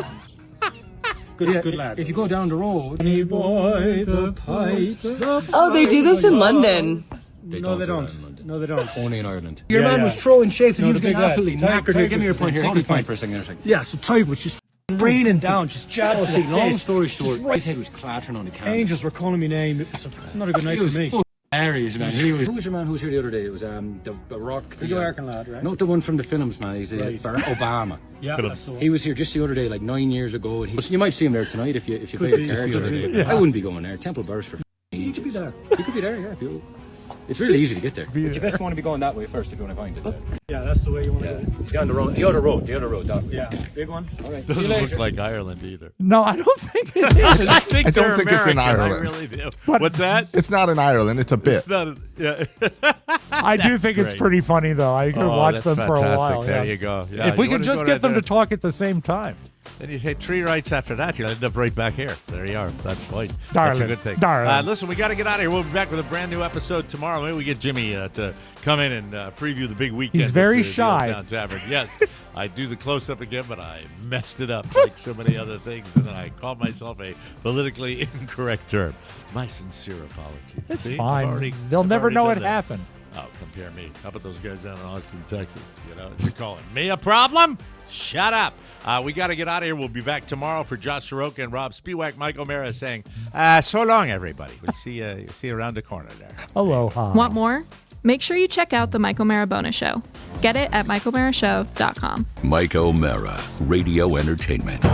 Good lad. If you go down the road, Boy, the pipes. Oh, they do this in London. No, they don't. No, they don't. only in Ireland. Your Yeah, man yeah. was throwing shapes, and No, he was the big getting lad. absolutely Tyke knocked. Sorry, give me your ridiculous. point here. Take Give me his your point point. for a second. There, second. Yeah, so Tyke was just raining down, just jabbed See, to the long face. story short, his head was clattering on the canvas. Angels were calling me name. It was not a good night He for was me. full hilarious, man. Who was your man who was here the other day? It was the Rock. The American lad, right? Not the one from the films, man. He's Right. Barack Obama. Yeah, that's the one. He was here just the other day, like 9 years ago. And you might see him there tonight if you Could play be. the cards. Could be. I wouldn't be going there. Temple Bar's for You could be there. He could be there, yeah. It's really easy to get there. But you best want to be going that way first if you want to find it. Yeah, that's the way you want to go. Down the road. The other road, that way. Yeah, big one. All right. Doesn't look like Ireland either. No, I don't think it I is. just think I don't they're think it's in American. Ireland. I really do. What's that? It's not in Ireland. It's a bit. It's not. Yeah. I do think it's great. pretty funny, though. I could have watched them that's for a fantastic. while. There yeah. you go. Yeah, If we you could wanna just go get right them to there. talk at the same time. Then you take 3 rights after that, you'll end up right back here. There you are. That's fine. That's a Darling. good thing. Darling. Listen, we got to get out of here. We'll be back with a brand new episode tomorrow. Maybe we get Jimmy to come in and preview the big weekend. He's very at the shy. Old Town Tavern. Yes, I do the close-up again, but I messed it up like so many other things, and then I called myself a politically incorrect term. My sincere apologies. It's See? fine. They'll I've never already know done it that. happened. Oh, compare me. How about those guys down in Austin, Texas? You know, they're calling me a problem? Shut up. We got to get out of here. We'll be back tomorrow for Josh Soroka and Rob Spiewak. Mike O'Mara saying, so long, everybody. We'll see you around the corner there. Aloha. Want more? Make sure you check out the Mike O'Mara Bonus Show. Get it at MikeO'MaraShow.com. Mike O'Mara, Radio Entertainment.